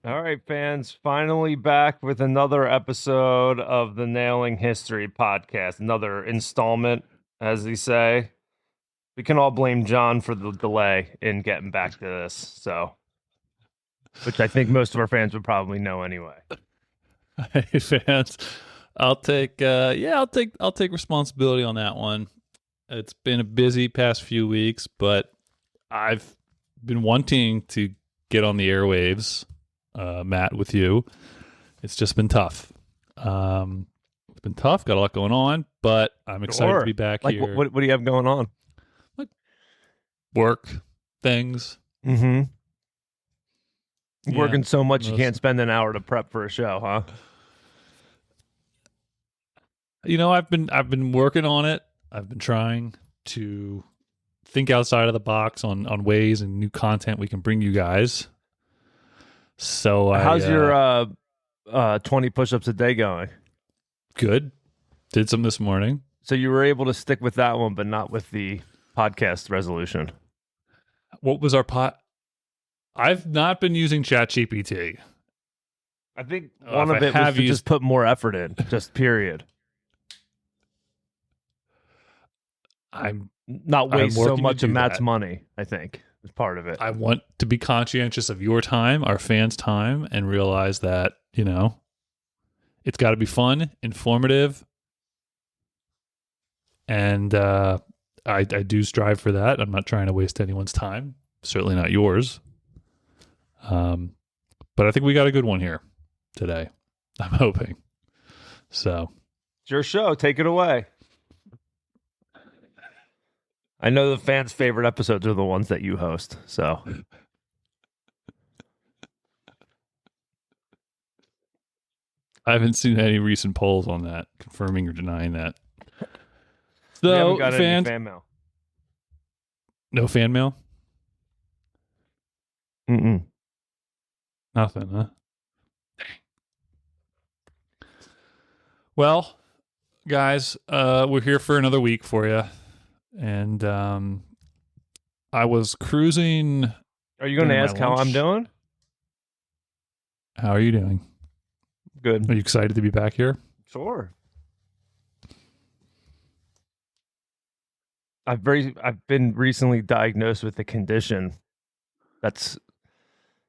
All right, fans, finally back with another episode of the Nailing History podcast, another installment, as they say. We can all blame John for the delay in getting back to this, so which I think most of our fans would probably know anyway. Hey fans, I'll take responsibility on that one. It's been a busy past few weeks, but I've been wanting to get on the airwaves, Matt, with you. It's just been tough. It's been tough, got a lot going on, but I'm excited to be back Like, here. what do you have going on? Like work, things. Mm-hmm. Yeah, Working so much you can't spend an hour to prep for a show, huh? I've been working on it. I've been trying to think outside of the box on ways and new content we can bring you guys. So How's your 20 push-ups a day going? Good. Did some this morning. So you were able to stick with that one, but not with the podcast resolution. What was our pot? I've not been using ChatGPT. I think one of it was to just put more effort in, just period. I'm not waste so much of Matt's money, I think, is part of it. I want to be conscientious of your time, our fans' time, and realize that, it's got to be fun, informative, and I do strive for that. I'm not trying to waste anyone's time, certainly not yours. But I think we got a good one here today. I'm hoping. So, it's your show. Take it away. I know the fans' favorite episodes are the ones that you host. So, I haven't seen any recent polls on that, confirming or denying that. So, we haven't got any fan mail. No fan mail? Mm-mm. Nothing, huh? Dang. Well, guys, we're here for another week for you. And I was cruising. Are you going to ask how I'm doing? How are you doing? Good. Are you excited to be back here? Sure. I've been recently diagnosed with a condition that's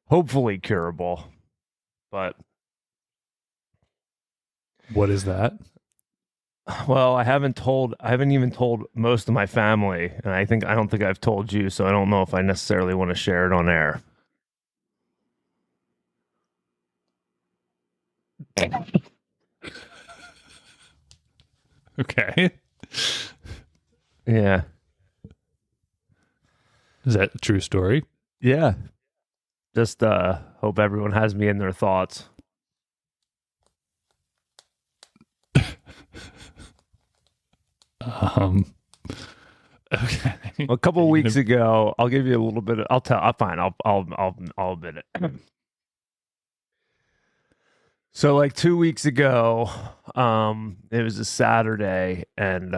hopefully curable, but what is that? Well, I haven't even told most of my family, and I don't think I've told you, so I don't know if I necessarily want to share it on air. Okay. Yeah. Is that a true story? Yeah. Just hope everyone has me in their thoughts. Okay. Well, a couple weeks ago, I'll give you a little bit of, fine. I'll admit it. So like 2 weeks ago, it was a Saturday, and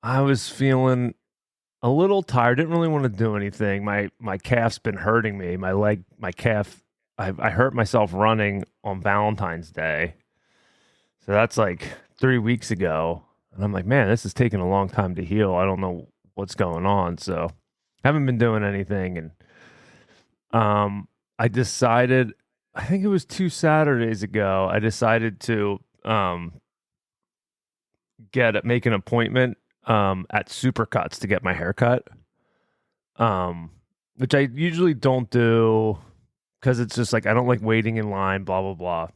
I was feeling a little tired. Didn't really want to do anything. My calf's been hurting me. My calf. I hurt myself running on Valentine's Day. So that's like 3 weeks ago. And I'm like, man, this is taking a long time to heal. I don't know what's going on. So I haven't been doing anything. And I decided, I think it was 2 Saturdays ago, I decided to make an appointment at Supercuts to get my hair cut. Which I usually don't do because it's just like I don't like waiting in line, blah blah blah.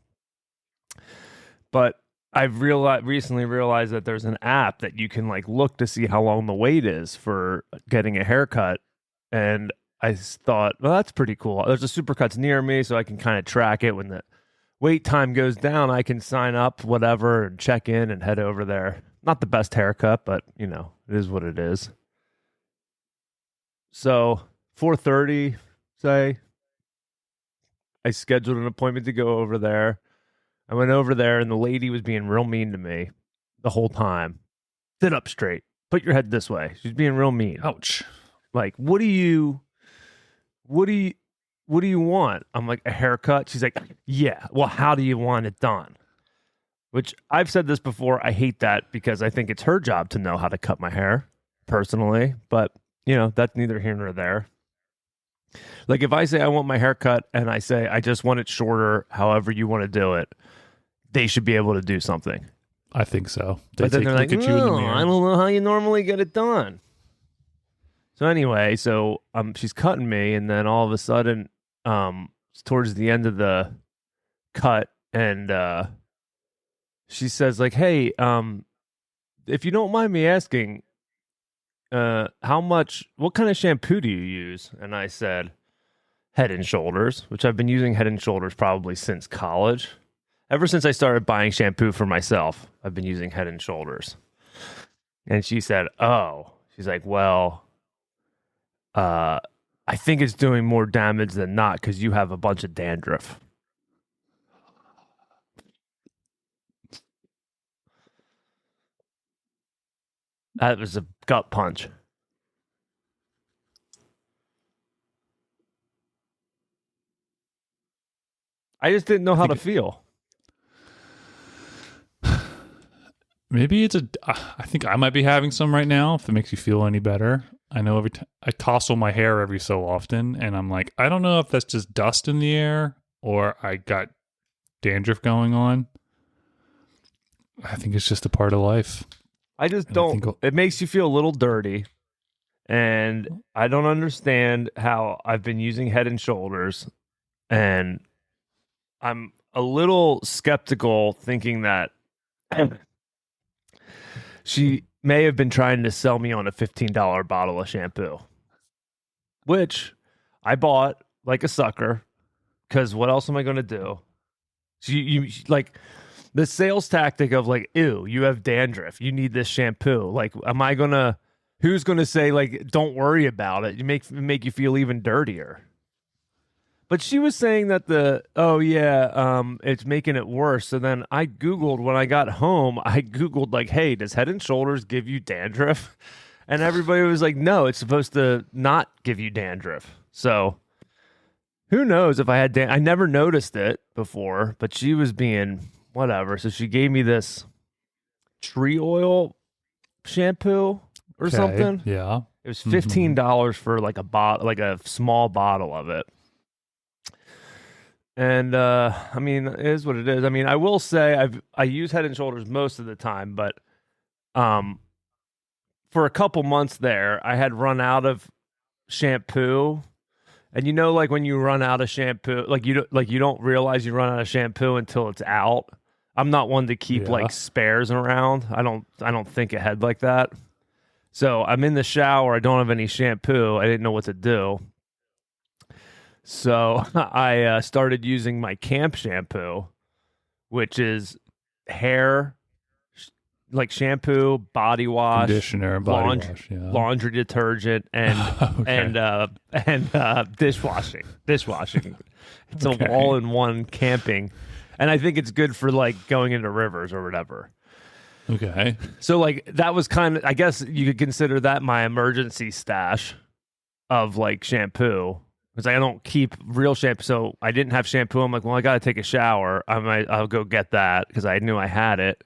But I've recently realized that there's an app that you can like look to see how long the wait is for getting a haircut, and I thought, well, that's pretty cool. There's a Supercuts near me, so I can kind of track it. When the wait time goes down, I can sign up, whatever, and check in and head over there. Not the best haircut, but it is what it is. So 4:30, say, I scheduled an appointment to go over there. I went over there, and the lady was being real mean to me the whole time. Sit up straight. Put your head this way. She's being real mean. Ouch. Like, what what do you want? I'm like, a haircut? She's like, yeah. Well, how do you want it done? Which I've said this before. I hate that because I think it's her job to know how to cut my hair personally. But, that's neither here nor there. Like if I say I want my hair cut and I say I just want it shorter, however you want to do it, they should be able to do something. I think so. But then they're like, look at you in the mirror. I don't know how you normally get it done. So anyway, she's cutting me, and then all of a sudden, towards the end of the cut, and she says like, "Hey, if you don't mind me asking, what kind of shampoo do you use?" And I said, Head and Shoulders, which I've been using Head and Shoulders probably since college. Ever since I started buying shampoo for myself, I've been using Head and Shoulders. And she said, "Oh," she's like, "Well, I think it's doing more damage than not because you have a bunch of dandruff." That was a gut punch. I just didn't know how to feel. Maybe I think I might be having some right now, if it makes you feel any better. I know I tousle my hair every so often, and I'm like, I don't know if that's just dust in the air or I got dandruff going on. I think it's just a part of life. I just don't. It makes you feel a little dirty, and I don't understand how I've been using Head and Shoulders, and I'm a little skeptical thinking that she may have been trying to sell me on a $15 bottle of shampoo, which I bought like a sucker, because what else am I going to do? You like the sales tactic of like, ew, you have dandruff, you need this shampoo. Like, who's going to say like, don't worry about it? You make you feel even dirtier. But she was saying that it's making it worse. So then I Googled when I got home, like, hey, does Head and Shoulders give you dandruff? And everybody was like, no, it's supposed to not give you dandruff. So who knows if I had I never noticed it before, but she was being whatever. So she gave me this tree oil shampoo or something. Yeah. It was $15 for like a small bottle of it. And I mean, it is what it is. I mean, I will say I use Head and Shoulders most of the time, but for a couple months there, I had run out of shampoo. And like when you run out of shampoo, you don't realize you run out of shampoo until it's out. I'm not one to keep like spares around. I don't think ahead like that. So I'm in the shower. I don't have any shampoo. I didn't know what to do. So I started using my camp shampoo, which is hair, like shampoo, body wash, conditioner, laundry detergent, and dishwashing. It's all in one camping, and I think it's good for like going into rivers or whatever. Okay. So like that was kind of, I guess you could consider that my emergency stash of like shampoo. Because I don't keep real shampoo, so I didn't have shampoo. I'm like, well, I got to take a shower. I'll go get that because I knew I had it.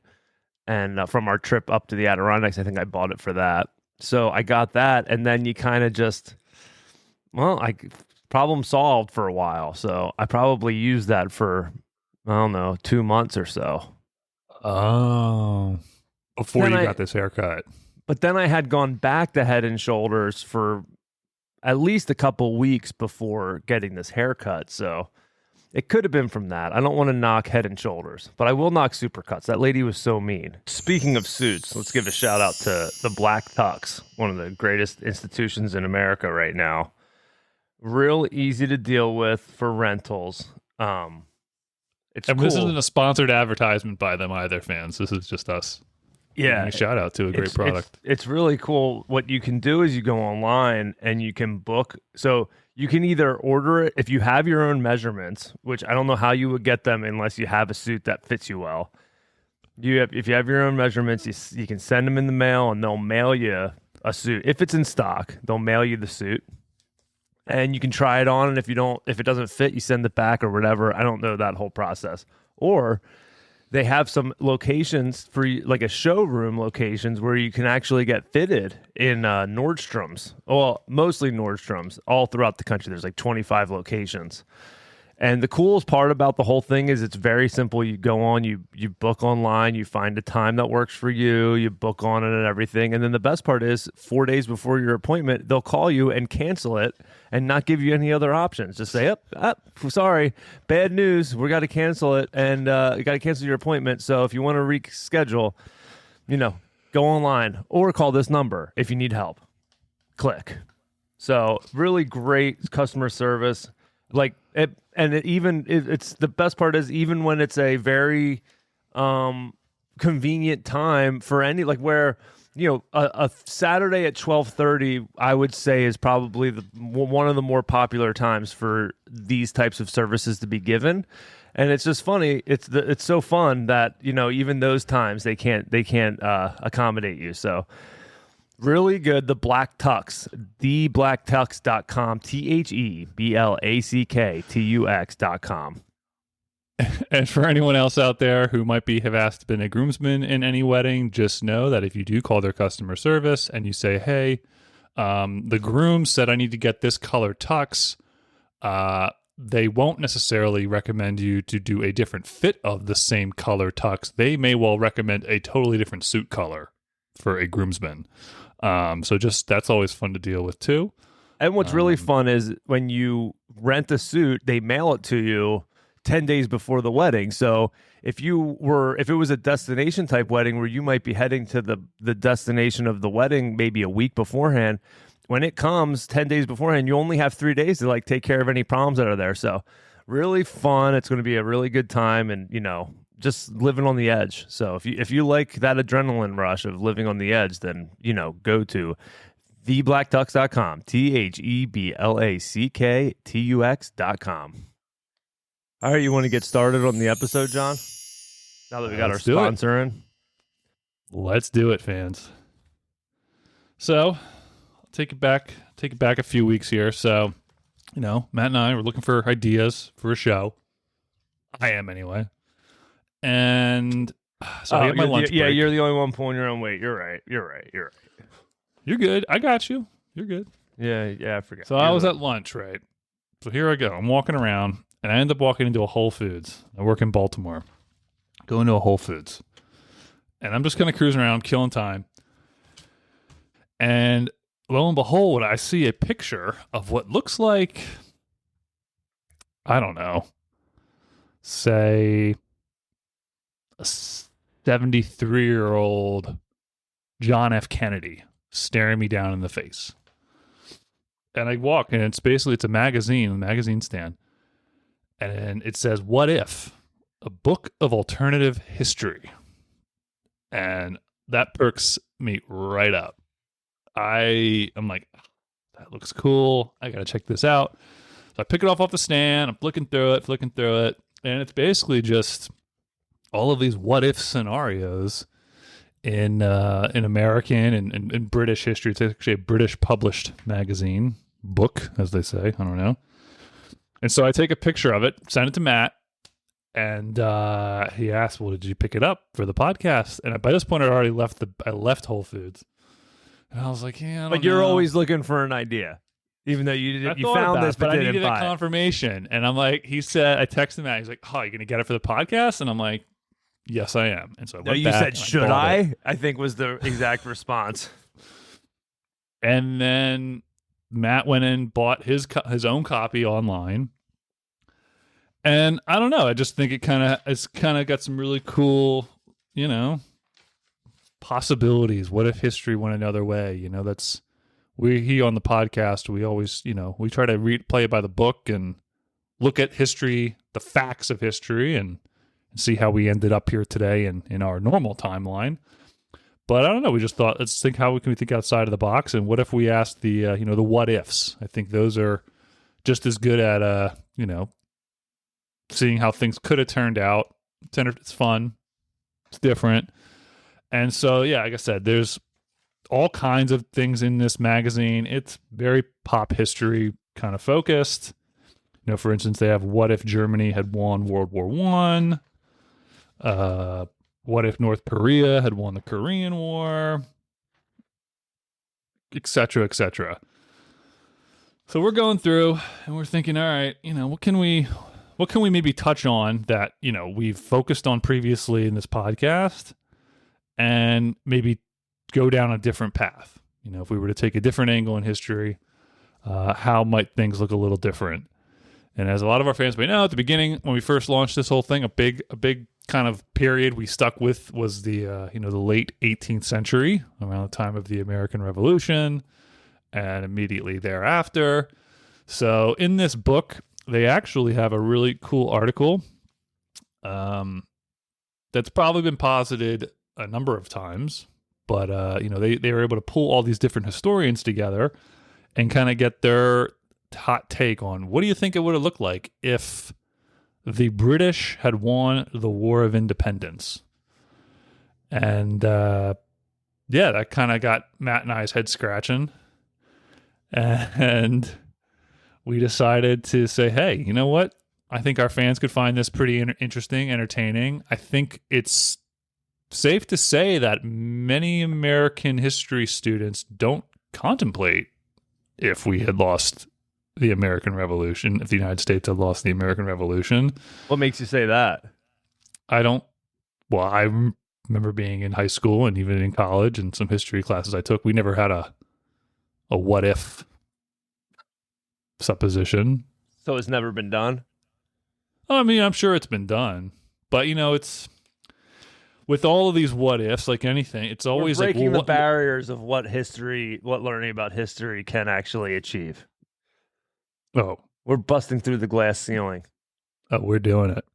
And from our trip up to the Adirondacks, I think I bought it for that. So I got that, and then you kind of just, problem solved for a while. So I probably used that for, I don't know, 2 months or so. Oh, before you got this haircut. But then I had gone back to Head and Shoulders for at least a couple weeks before getting this haircut. So it could have been from that. I don't want to knock Head and Shoulders, but I will knock Supercuts. That lady was so mean. Speaking of suits, let's give a shout out to the Black Tux, one of the greatest institutions in America right now. Real easy to deal with for rentals. It's cool. This isn't a sponsored advertisement by them either, fans. This is just us. Yeah, a shout out to a great product. It's really cool. What you can do is you go online and you can book. So you can either order it if you have your own measurements, which I don't know how you would get them unless you have a suit that fits you well. If you have your own measurements, you can send them in the mail and they'll mail you a suit. If it's in stock, they'll mail you the suit. and you can try it on. And if it doesn't fit, you send it back or whatever. I don't know that whole process. Or they have some locations for like a showroom locations where you can actually get fitted in Nordstrom's. Well, mostly Nordstrom's all throughout the country. There's like 25 locations. And the coolest part about the whole thing is it's very simple. You go on, you book online, you find a time that works for you, you book on it and everything. And then the best part is 4 days before your appointment, they'll call you and cancel it and not give you any other options. Just say, sorry, bad news. We got to cancel it and you got to cancel your appointment. So if you want to reschedule, go online or call this number if you need help. Click. So really great customer service. Like it, and it's the best part is even when it's a very convenient time for any, like where a Saturday at 12:30 I would say is probably one of the more popular times for these types of services to be given. And it's just funny. It's so fun that even those times they can't accommodate you. So really good. The Black Tux, theblackTux.com, TheBlackTux.com. And for anyone else out there who might have asked been a groomsman in any wedding, just know that if you do call their customer service and you say, hey, the groom said I need to get this color tux, they won't necessarily recommend you to do a different fit of the same color tux. They may well recommend a totally different suit color for a groomsman. So that's always fun to deal with too. And what's really fun is when you rent a suit, they mail it to you 10 days before the wedding. So if it was a destination type wedding where you might be heading to the destination of the wedding maybe a week beforehand, when it comes 10 days beforehand, you only have 3 days to like take care of any problems that are there. So really fun. It's going to be a really good time, and just living on the edge. So if you like that adrenaline rush of living on the edge, then go to theblackTux.com, TheBlackTux.com. All right, you want to get started on the episode, John? Now that we got our sponsor in, let's do it, fans. So take it back a few weeks here. So Matt and I were looking for ideas for a show. I am anyway. And so I get my lunch break. Yeah, you're the only one pulling your own weight. You're right. You're good. I got you. You're good. Yeah, I forgot. So I was at lunch, right? So here I go. I'm walking around, and I end up walking into a Whole Foods. I work in Baltimore. Go into a Whole Foods. And I'm just kind of cruising around, killing time. And lo and behold, I see a picture of what looks like, I don't know, say a 73-year-old John F. Kennedy staring me down in the face. And I walk, and it's a magazine stand. And it says, "What If? A Book of Alternative History." And that perks me right up. I'm like, that looks cool. I got to check this out. So I pick it off the stand. I'm flicking through it. And it's basically just all of these what if scenarios in American and British history. It's actually a British published magazine, book, as they say. I don't know. And so I take a picture of it, send it to Matt, and he asked, well, did you pick it up for the podcast? And by this point, I already left Whole Foods. And I was like, yeah, I don't But you're know. always looking for an idea. Even though you found this, but I didn't needed buy a confirmation. And I'm like, I texted Matt. He's like, oh, you going to get it for the podcast? And I'm like, yes, I am. And so I went you back said, and should I? I think was the exact response. And then Matt went and bought his own copy online. And I don't know. I just think it's kind of got some really cool, possibilities. What if history went another way? That's we on the podcast. We always, we try to play it by the book and look at history, the facts of history, and see how we ended up here today in our normal timeline. But I don't know. We just thought, let's think, how can we think outside of the box? And what if we asked the what ifs? I think those are just as good at seeing how things could have turned out. It's fun. It's different. And so, yeah, like I said, there's all kinds of things in this magazine. It's very pop history kind of focused. For instance, they have what if Germany had won World War One? What if North Korea had won the Korean War? Etc. Etc. So we're going through and we're thinking, all right, what can we maybe touch on that, we've focused on previously in this podcast and maybe go down a different path? If we were to take a different angle in history, how might things look a little different? And as a lot of our fans may know, at the beginning, when we first launched this whole thing, a big kind of period we stuck with was the the late 18th century, around the time of the American Revolution, and immediately thereafter. So in this book, they actually have a really cool article that's probably been posited a number of times, but they were able to pull all these different historians together and kind of get their hot take on what do you think it would have looked like if the British had won the War of Independence. And that kind of got Matt and I's head scratching. And we decided to say, hey, you know what? I think our fans could find this pretty interesting, entertaining. I think it's safe to say that many American history students don't contemplate if we had lost the American Revolution, if the United States had lost the American Revolution. What makes you say that? I remember being in high school and even in college and some history classes I took, we never had a what if supposition. So it's never been done? I mean, I'm sure it's been done, but it's with all of these what ifs, like anything, it's always We're breaking the barriers of what learning about history can actually achieve. Oh, we're busting through the glass ceiling. Oh, we're doing it.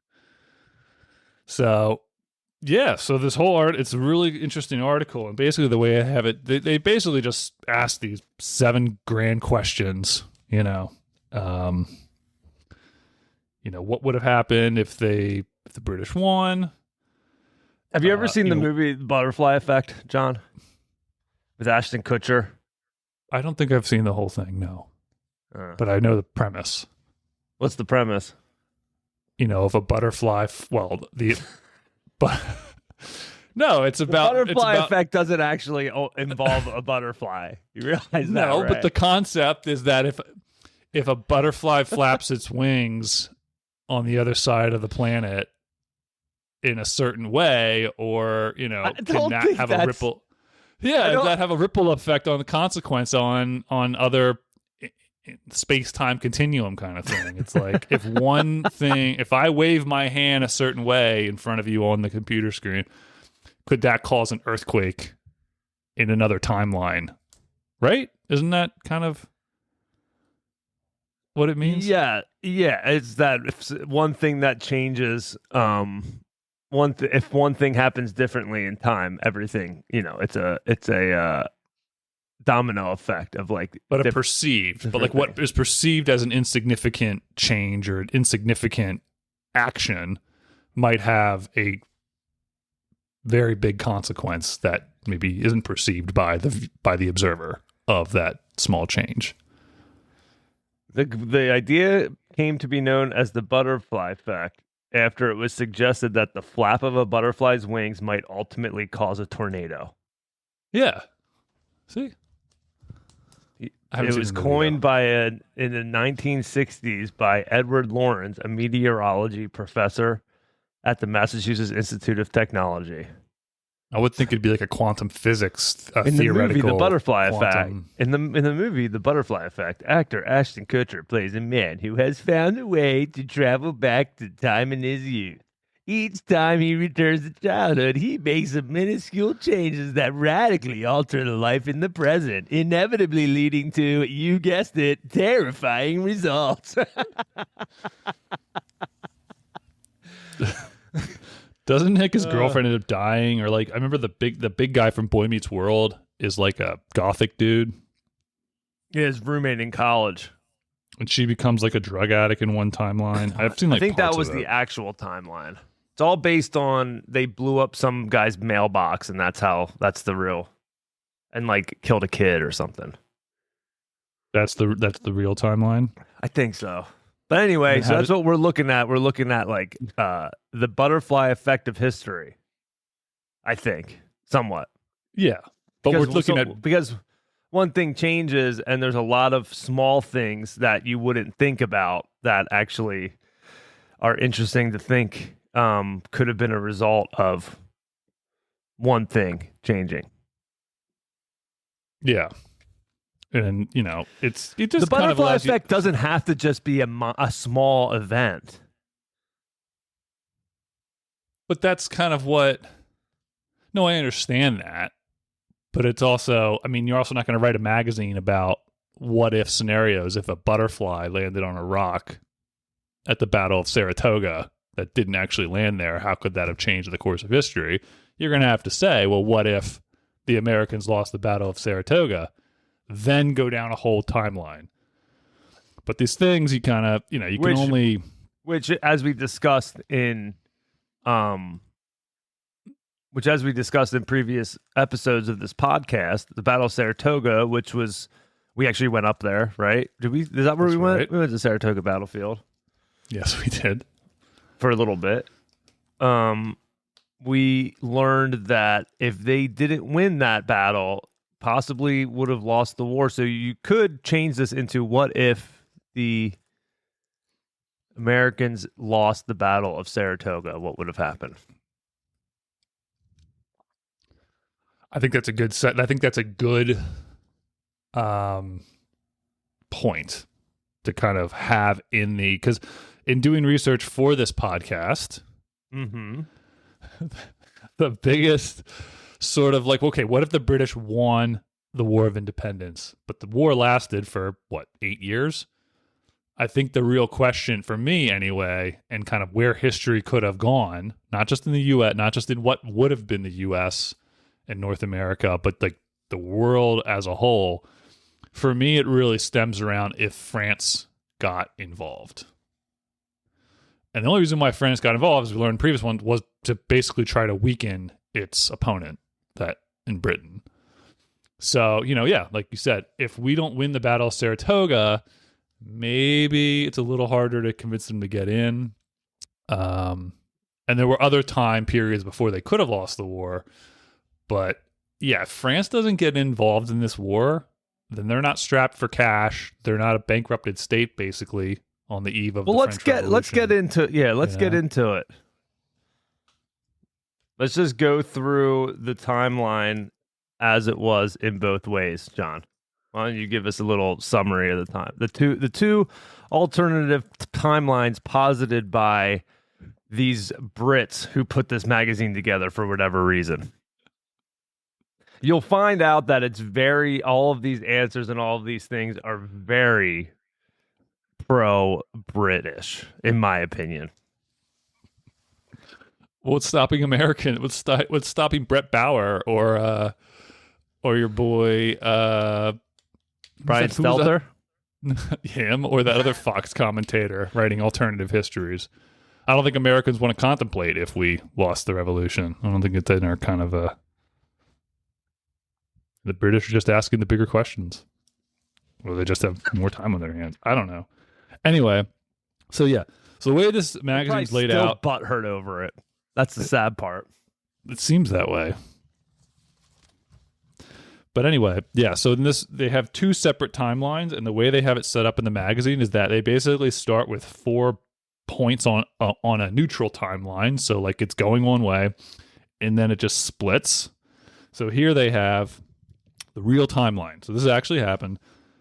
So, so this whole it's a really interesting article. And basically the way I have it, they basically just ask these 7 grand questions, what would have happened if the British won? Have you ever seen the movie Butterfly Effect, John? With Ashton Kutcher? I don't think I've seen the whole thing, no. But I know the premise. What's the premise? Of a butterfly. No, it's about the butterfly effect doesn't actually involve a butterfly. You realize that? No, right? But the concept is that if a butterfly flaps its wings on the other side of the planet in a certain way, or can that have a ripple? Yeah, does that have a ripple effect on the consequence on other space-time continuum kind of thing? It's like if I wave my hand a certain way in front of you on the computer screen, could that cause an earthquake in another timeline? Right? Isn't that kind of what it means? Yeah. It's that if one thing that changes, if one thing happens differently in time, everything, it's a domino effect of but a perceived, but what is perceived as an insignificant change or an insignificant action might have a very big consequence that maybe isn't perceived by the observer of that small change. The idea came to be known as the butterfly effect after it was suggested that the flap of a butterfly's wings might ultimately cause a tornado. Yeah. See? It was coined in the 1960s by Edward Lorenz, a meteorology professor at the Massachusetts Institute of Technology. I would think it'd be like a quantum physics in the movie, The Butterfly Effect. Quantum. In the movie, The Butterfly Effect, actor Ashton Kutcher plays a man who has found a way to travel back to time in his youth. Each time he returns to childhood, he makes some minuscule changes that radically alter the life in the present, inevitably leading to, you guessed it, terrifying results. Doesn't Nick his girlfriend end up dying? Or I remember the big guy from Boy Meets World is like a gothic dude. Yeah, his roommate in college. And she becomes like a drug addict in one timeline. I've seen I think that was the actual timeline. It's all based on they blew up some guy's mailbox, and that's the real, and killed a kid or something. That's the real timeline. I think so. But anyway, so that's what we're looking at. We're looking at like the butterfly effect of history. I think somewhat. Yeah, but Because, we're looking at because one thing changes, and there's a lot of small things that you wouldn't think about that actually are interesting to think could have been a result of one thing changing. yeah. And it just The kind of butterfly allows effect doesn't have to just be a small event. but that's kind of what. No, I understand that, but it's also. I mean, you're also not going to write a magazine about what if scenarios if a butterfly landed on a rock at the Battle of Saratoga that didn't actually land there. How could that have changed the course of history? You're going to have to say, well, what if the Americans lost the Battle of Saratoga? Then go down a whole timeline. But these things you kind of, you can only. Which, as we discussed in previous episodes of this podcast, the Battle of Saratoga, which was, we actually went up there, right? Is that where we went? Right. We went to Saratoga battlefield. Yes, we did. For a little bit. We learned that if they didn't win that battle, possibly would have lost the war. So you could change this into what if the Americans lost the Battle of Saratoga? What would have happened? I think that's a good set. I think that's a good point to kind of have because in doing research for this podcast, the biggest sort of like, okay, what if the British won the War of Independence, but the war lasted for 8 years? I think the real question for me anyway, and kind of where history could have gone, not just in the U.S., not just in what would have been the U.S. and North America, but like the world as a whole, for me, it really stems around if France got involved. And the only reason why France got involved, as we learned in the previous one, was to basically try to weaken its opponent that in Britain. So, like you said, if we don't win the Battle of Saratoga, maybe it's a little harder to convince them to get in. And there were other time periods before they could have lost the war. But yeah, if France doesn't get involved in this war, then they're not strapped for cash. They're not a bankrupted state, basically, on the eve of the French Revolution. Let's get into it. Let's just go through the timeline as it was in both ways, John. Why don't you give us a little summary of the time? The two alternative timelines posited by these Brits who put this magazine together for whatever reason. You'll find out that all of these answers and all of these things are very pro-British, in my opinion. What's stopping American? What's stopping Brett Bauer or your boy Brian Stelter? Him or that other Fox commentator writing alternative histories. I don't think Americans want to contemplate if we lost the revolution. I don't think it's in our kind of the British are just asking the bigger questions. Or they just have more time on their hands. I don't know. Anyway, so yeah. So the way this magazine's laid out, butthurt over it. That's the sad part. It seems that way. But anyway, yeah, so in this, they have two separate timelines, and the way they have it set up in the magazine is that they basically start with 4 points on a neutral timeline, so like it's going one way, and then it just splits. So here they have the real timeline. So this actually happened.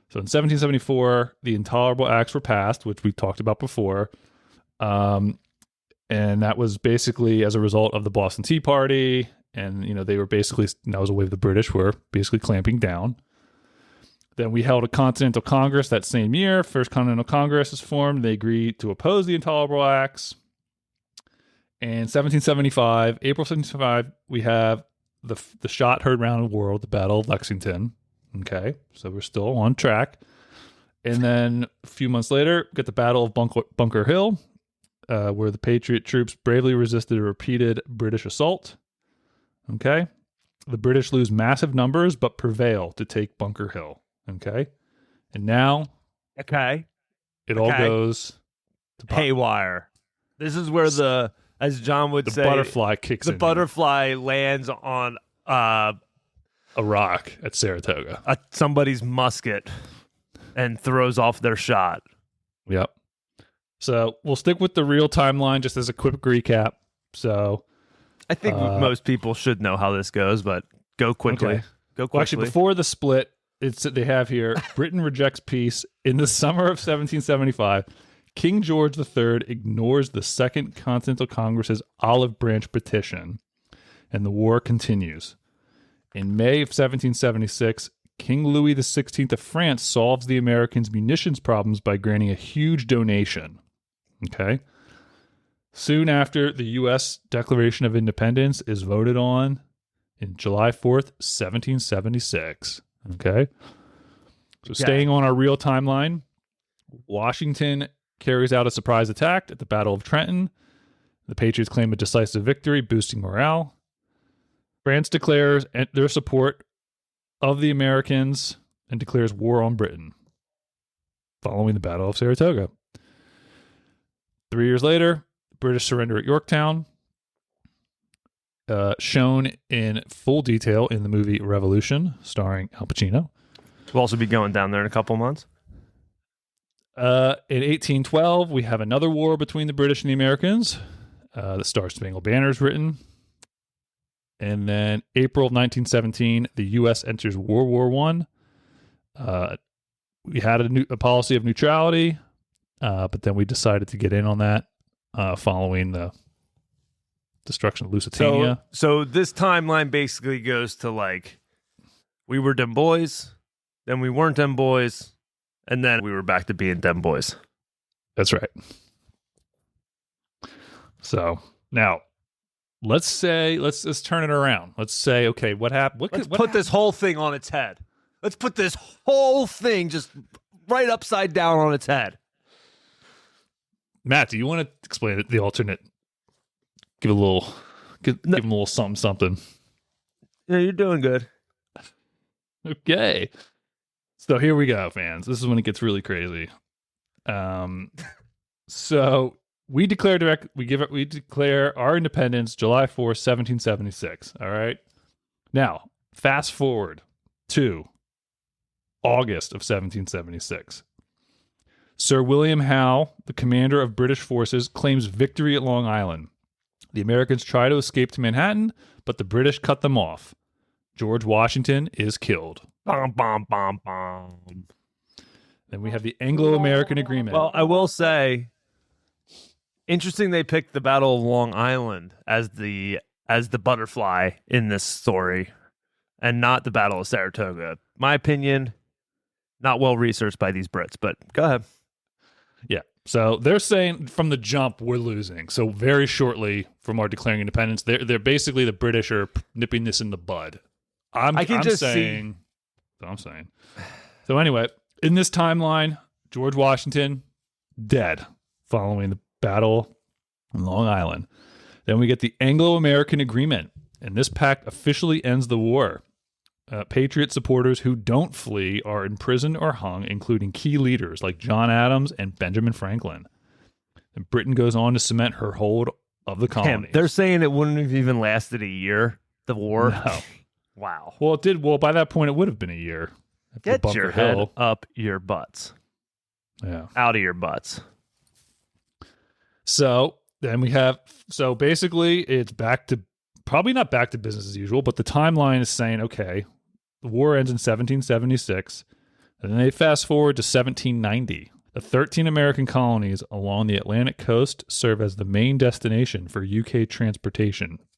So in 1774, the Intolerable Acts were passed, which we talked about before, and that was basically as a result of the Boston Tea Party. And, they were basically, that was a way the British were basically clamping down. Then we held a Continental Congress that same year. First Continental Congress is formed. They agreed to oppose the Intolerable Acts. And 1775, April 1775, we have the shot heard around the world, the Battle of Lexington. Okay, so we're still on track. And then a few months later, get the Battle of Bunker Hill, where the Patriot troops bravely resisted a repeated British assault. Okay. The British lose massive numbers, but prevail to take Bunker Hill. Okay. And now Okay. it all Okay. goes to pot. Haywire. This is where as John would The say, butterfly kicks the in. butterfly lands on A rock at Saratoga. somebody's musket and throws off their shot. Yep. So we'll stick with the real timeline just as a quick recap. So I think most people should know how this goes, but go quickly. Okay. Go quickly. Well, actually, before the split, they have here Britain rejects peace in the summer of 1775. King George III ignores the Second Continental Congress's olive branch petition, and the war continues. In May of 1776, King Louis XVI of France solves the Americans' munitions problems by granting a huge donation. Okay. Soon after, the U.S. Declaration of Independence is voted on in July 4th, 1776. Okay. So staying on our real timeline, Washington carries out a surprise attack at the Battle of Trenton. The Patriots claim a decisive victory, boosting morale. France declares their support of the Americans and declares war on Britain following the Battle of Saratoga. 3 years later, British surrender at Yorktown, shown in full detail in the movie Revolution, starring Al Pacino. We'll also be going down there in a couple months. In 1812, we have another war between the British and the Americans. The Star Spangled Banner is written. And then April of 1917, the U.S. enters World War I. We had a policy of neutrality, but then we decided to get in on that following the destruction of Lusitania. So this timeline basically goes to like, we were them boys, then we weren't them boys, and then we were back to being them boys. That's right. So now, let's turn it around. Let's say, okay, what happened? Let's put this whole thing on its head. Let's put this whole thing just right upside down on its head. Matt, do you want to explain the alternate? Give him a little something. Yeah, you're doing good. Okay. So here we go, fans. This is when it gets really crazy. So we declare our independence July 4th, 1776. All right. Now, fast forward to August of 1776. Sir William Howe, the commander of British forces, claims victory at Long Island. The Americans try to escape to Manhattan, but the British cut them off. George Washington is killed. Bom, bom, bom, bom. Then we have the Anglo-American Agreement. Well, I will say, interesting they picked the Battle of Long Island as the butterfly in this story, and not the Battle of Saratoga. My opinion, not well researched by these Brits, but go ahead. Yeah. So they're saying from the jump we're losing. So very shortly from our declaring independence, they're basically the British are nipping this in the bud. I'm saying. So anyway, in this timeline, George Washington dead following the battle on Long Island. Then we get the Anglo-American Agreement, and this pact officially ends the war. Patriot supporters who don't flee are imprisoned or hung, including key leaders like John Adams and Benjamin Franklin. And Britain goes on to cement her hold of the colonies. They're saying it wouldn't have even lasted a year, the war. No. Wow. Well, it did. Well, by that point, it would have been a year. Get your head up your butts. Yeah. Out of your butts. So then we have, so basically it's probably not back to business as usual, but the timeline is saying, okay, the war ends in 1776, and then they fast forward to 1790. The 13 American colonies along the Atlantic coast serve as the main destination for UK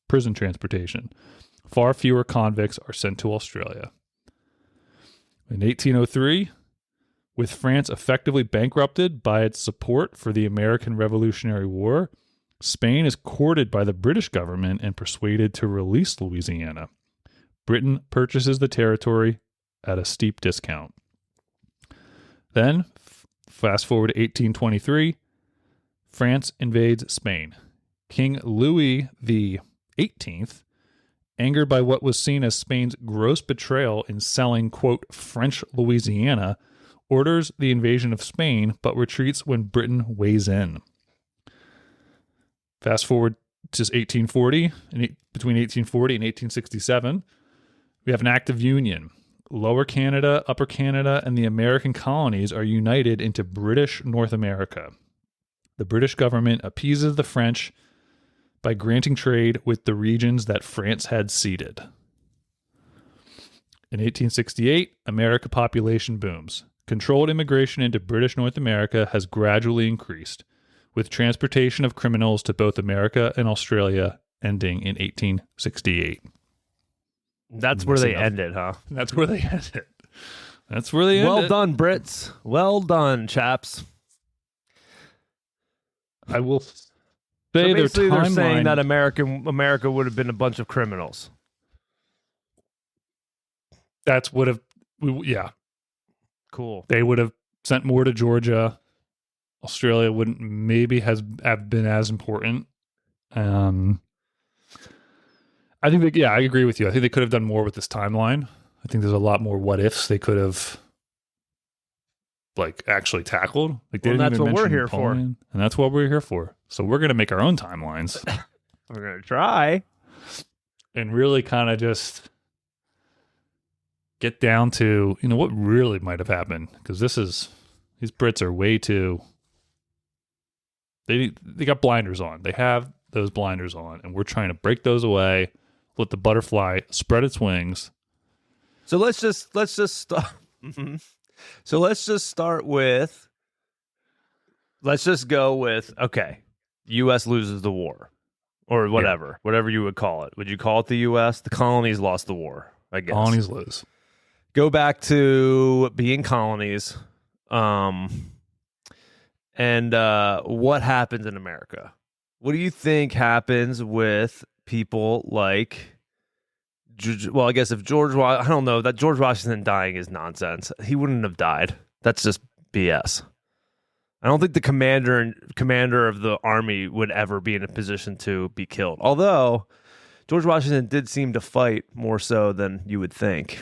prison transportation. Far fewer convicts are sent to Australia. In 1803, with France effectively bankrupted by its support for the American Revolutionary War, Spain is courted by the British government and persuaded to release Louisiana. Britain purchases the territory at a steep discount. Then, fast forward to 1823, France invades Spain. King Louis XVIII, angered by what was seen as Spain's gross betrayal in selling, quote, French Louisiana, orders the invasion of Spain, but retreats when Britain weighs in. Fast forward to 1840, between 1840 and 1867, we have an Act of Union. Lower Canada, Upper Canada, and the American colonies are united into British North America. The British government appeases the French by granting trade with the regions that France had ceded. In 1868, American population booms. Controlled immigration into British North America has gradually increased, with transportation of criminals to both America and Australia ending in 1868. That's where they ended, huh? That's where they ended. That's where they ended. Well done, Brits. Well done, chaps. I will say so basically their they're saying timeline. that America would have been a bunch of criminals. That's would have, yeah. Cool. They would have sent more to Georgia. Australia wouldn't maybe have been as important. I think I agree with you. I think they could have done more with this timeline. I think there's a lot more what ifs they could have actually tackled. Like they didn't that's even what we're mention here for. Napoleon, and that's what we're here for. So we're gonna make our own timelines. We're gonna try and really kind of just get down to what really might have happened, because these Brits are way too. They got blinders on. They have those blinders on, and we're trying to break those away. Let the butterfly spread its wings. So let's just start. So let's just start with. Let's just go with okay. U.S. loses the war, or whatever you would call it. Would you call it the U.S.? The colonies lost the war, I guess. Colonies lose. Go back to being colonies, and what happens in America? What do you think happens with people like? Well, I guess if I don't know, that George Washington dying is nonsense. He wouldn't have died. That's just BS. I don't think the commander of the army would ever be in a position to be killed. Although George Washington did seem to fight more so than you would think.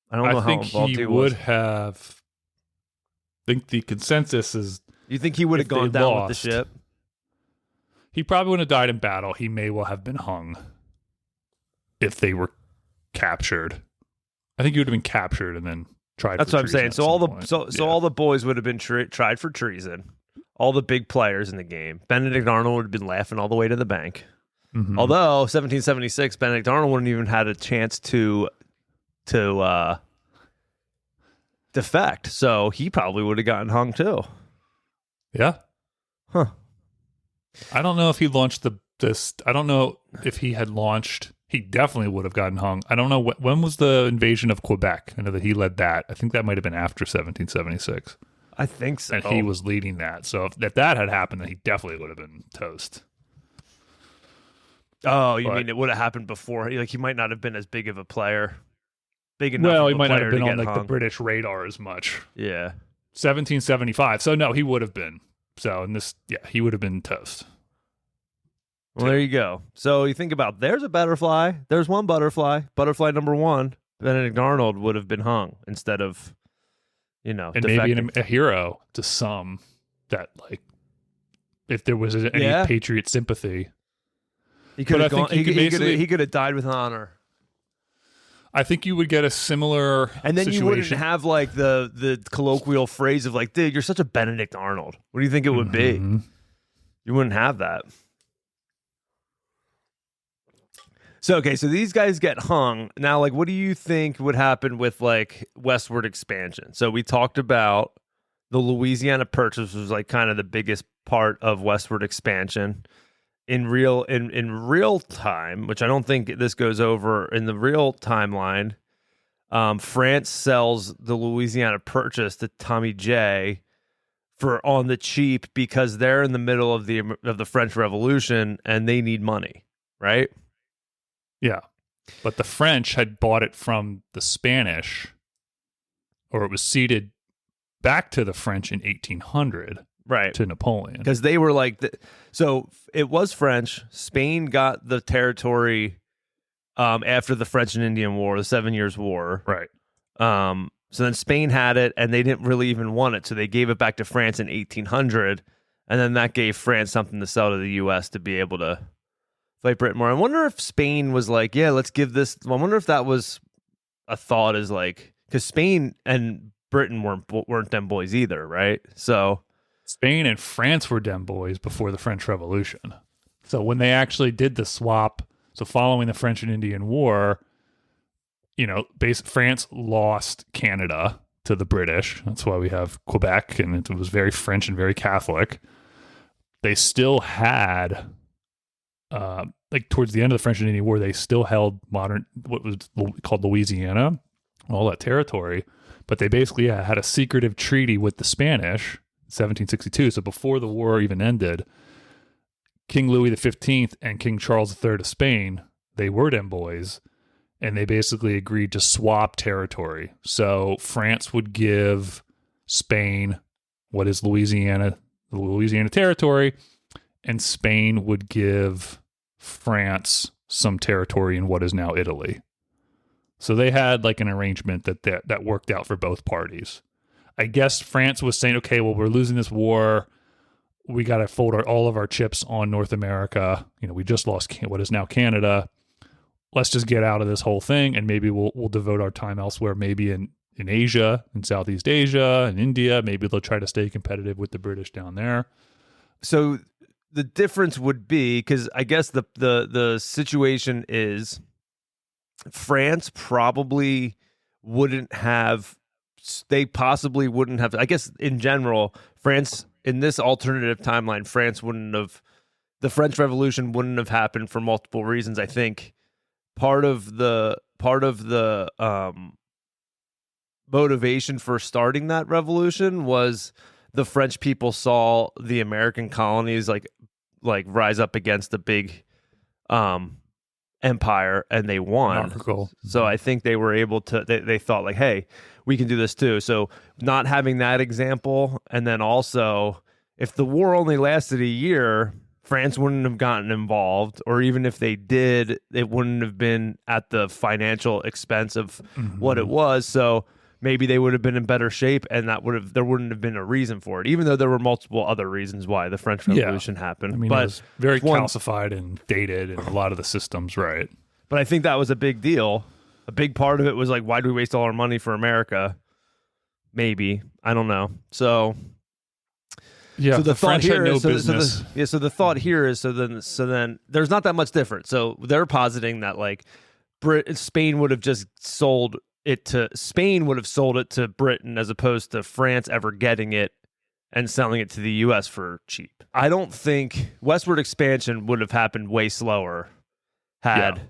I don't know how involved he would was. have. I think the consensus is. You think he would have gone down with the ship? He probably wouldn't have died in battle. He may well have been hung if they were captured. I think he would have been captured and then tried. That's for what I'm saying. treason So all the boys would have been tried for treason. All the big players in the game. Benedict Arnold would have been laughing all the way to the bank. Mm-hmm. Although 1776, Benedict Arnold wouldn't even had a chance to defect, so he probably would have gotten hung too. Yeah. Huh. I don't know if he launched this. I don't know if he had launched. He definitely would have gotten hung. I don't know when was the invasion of Quebec. I know that he led that. I think that might have been after 1776. I think so. And he was leading that. So if that had happened, then he definitely would have been toast. Oh, you mean it would have happened before? Like he might not have been as big of a player. Big enough. Well, of he a might not player have been to on get like hung. the British radar as much. Yeah. 1775. So no, he would have been. So in this, he would have been toast. Well, there you go. So you think about there's a butterfly. There's one butterfly. Butterfly number one. Benedict Arnold would have been hung instead of, and defecting. maybe a hero to some that if there was any patriot sympathy, he could have gone. He could have died with honor. I think you would get a similar and then situation. You wouldn't have the colloquial phrase of dude, you're such a Benedict Arnold. What do you think it would be? You wouldn't have that. So these guys get hung. Now, what do you think would happen with westward expansion? So we talked about the Louisiana Purchase was kind of the biggest part of westward expansion. In real time, which I don't think this goes over in the real timeline, France sells the Louisiana Purchase to Tommy J for on the cheap because they're in the middle of the French Revolution and they need money, right? Yeah, but the French had bought it from the Spanish, or it was ceded back to the French in 1800. Right. To Napoleon. Because they were so it was French. Spain got the territory after the French and Indian War, the 7 Years' War. Right. So then Spain had it, and they didn't really even want it, so they gave it back to France in 1800, and then that gave France something to sell to the U.S. to be able to fight Britain more. I wonder if Spain was like, yeah, let's give this. I wonder if that was a thought, is like, because Spain and Britain weren't them boys either, right? So Spain and France were dem boys before the French Revolution. So when they actually did the swap, so following the French and Indian War, France lost Canada to the British. That's why we have Quebec, and it was very French and very Catholic. They still had, towards the end of the French and Indian War, they still held what was called Louisiana, all that territory. But they basically had a secretive treaty with the Spanish, 1762. So before the war even ended, King Louis XV and King Charles III of Spain, they were them boys, and they basically agreed to swap territory. So France would give Spain what is the Louisiana territory, and Spain would give France some territory in what is now Italy. So they had like an arrangement that worked out for both parties. I guess France was saying, okay, well, we're losing this war. We got to fold all of our chips on North America. We just lost what is now Canada. Let's just get out of this whole thing, and maybe we'll devote our time elsewhere, maybe in Asia, in Southeast Asia, in India. Maybe they'll try to stay competitive with the British down there. So the difference would be, because I guess the situation is France probably wouldn't have, they possibly wouldn't have, I guess in general, France, in this alternative timeline, the French Revolution wouldn't have happened for multiple reasons. I think part of the motivation for starting that revolution was the French people saw the American colonies like rise up against a big empire, and they won. Monarchical. So I think they were able to, they thought like, hey, we can do this too. So not having that example, and then also if the war only lasted a year, France wouldn't have gotten involved, or even if they did, it wouldn't have been at the financial expense of what it was. So maybe they would have been in better shape, and there wouldn't have been a reason for it, even though there were multiple other reasons why the French Revolution happened. I mean, but it was very calcified and dated in a lot of the systems, right? But I think that was a big deal. A big part of it was like, why do we waste all our money for America? Maybe. I don't know. So yeah, so the thought French here had no is, business. So the thought here is, so then there's not that much difference. So they're positing that like Spain would have sold it to Britain, as opposed to France ever getting it and selling it to the U.S. for cheap. I don't think westward expansion would have happened way slower had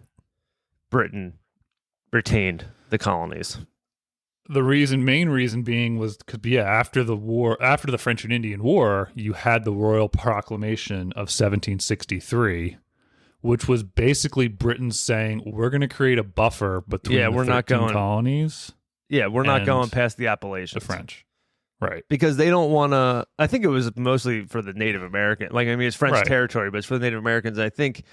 Britain retained the colonies. The main reason being was because, after the French and Indian War, you had the Royal Proclamation of 1763, which was basically Britain saying, we're going to create a buffer between the 13 colonies. Yeah, we're not going past the Appalachians. The French. Right. Because they don't want to, I think it was mostly for the Native American. Like, I mean, it's French territory, but it's for the Native Americans. I think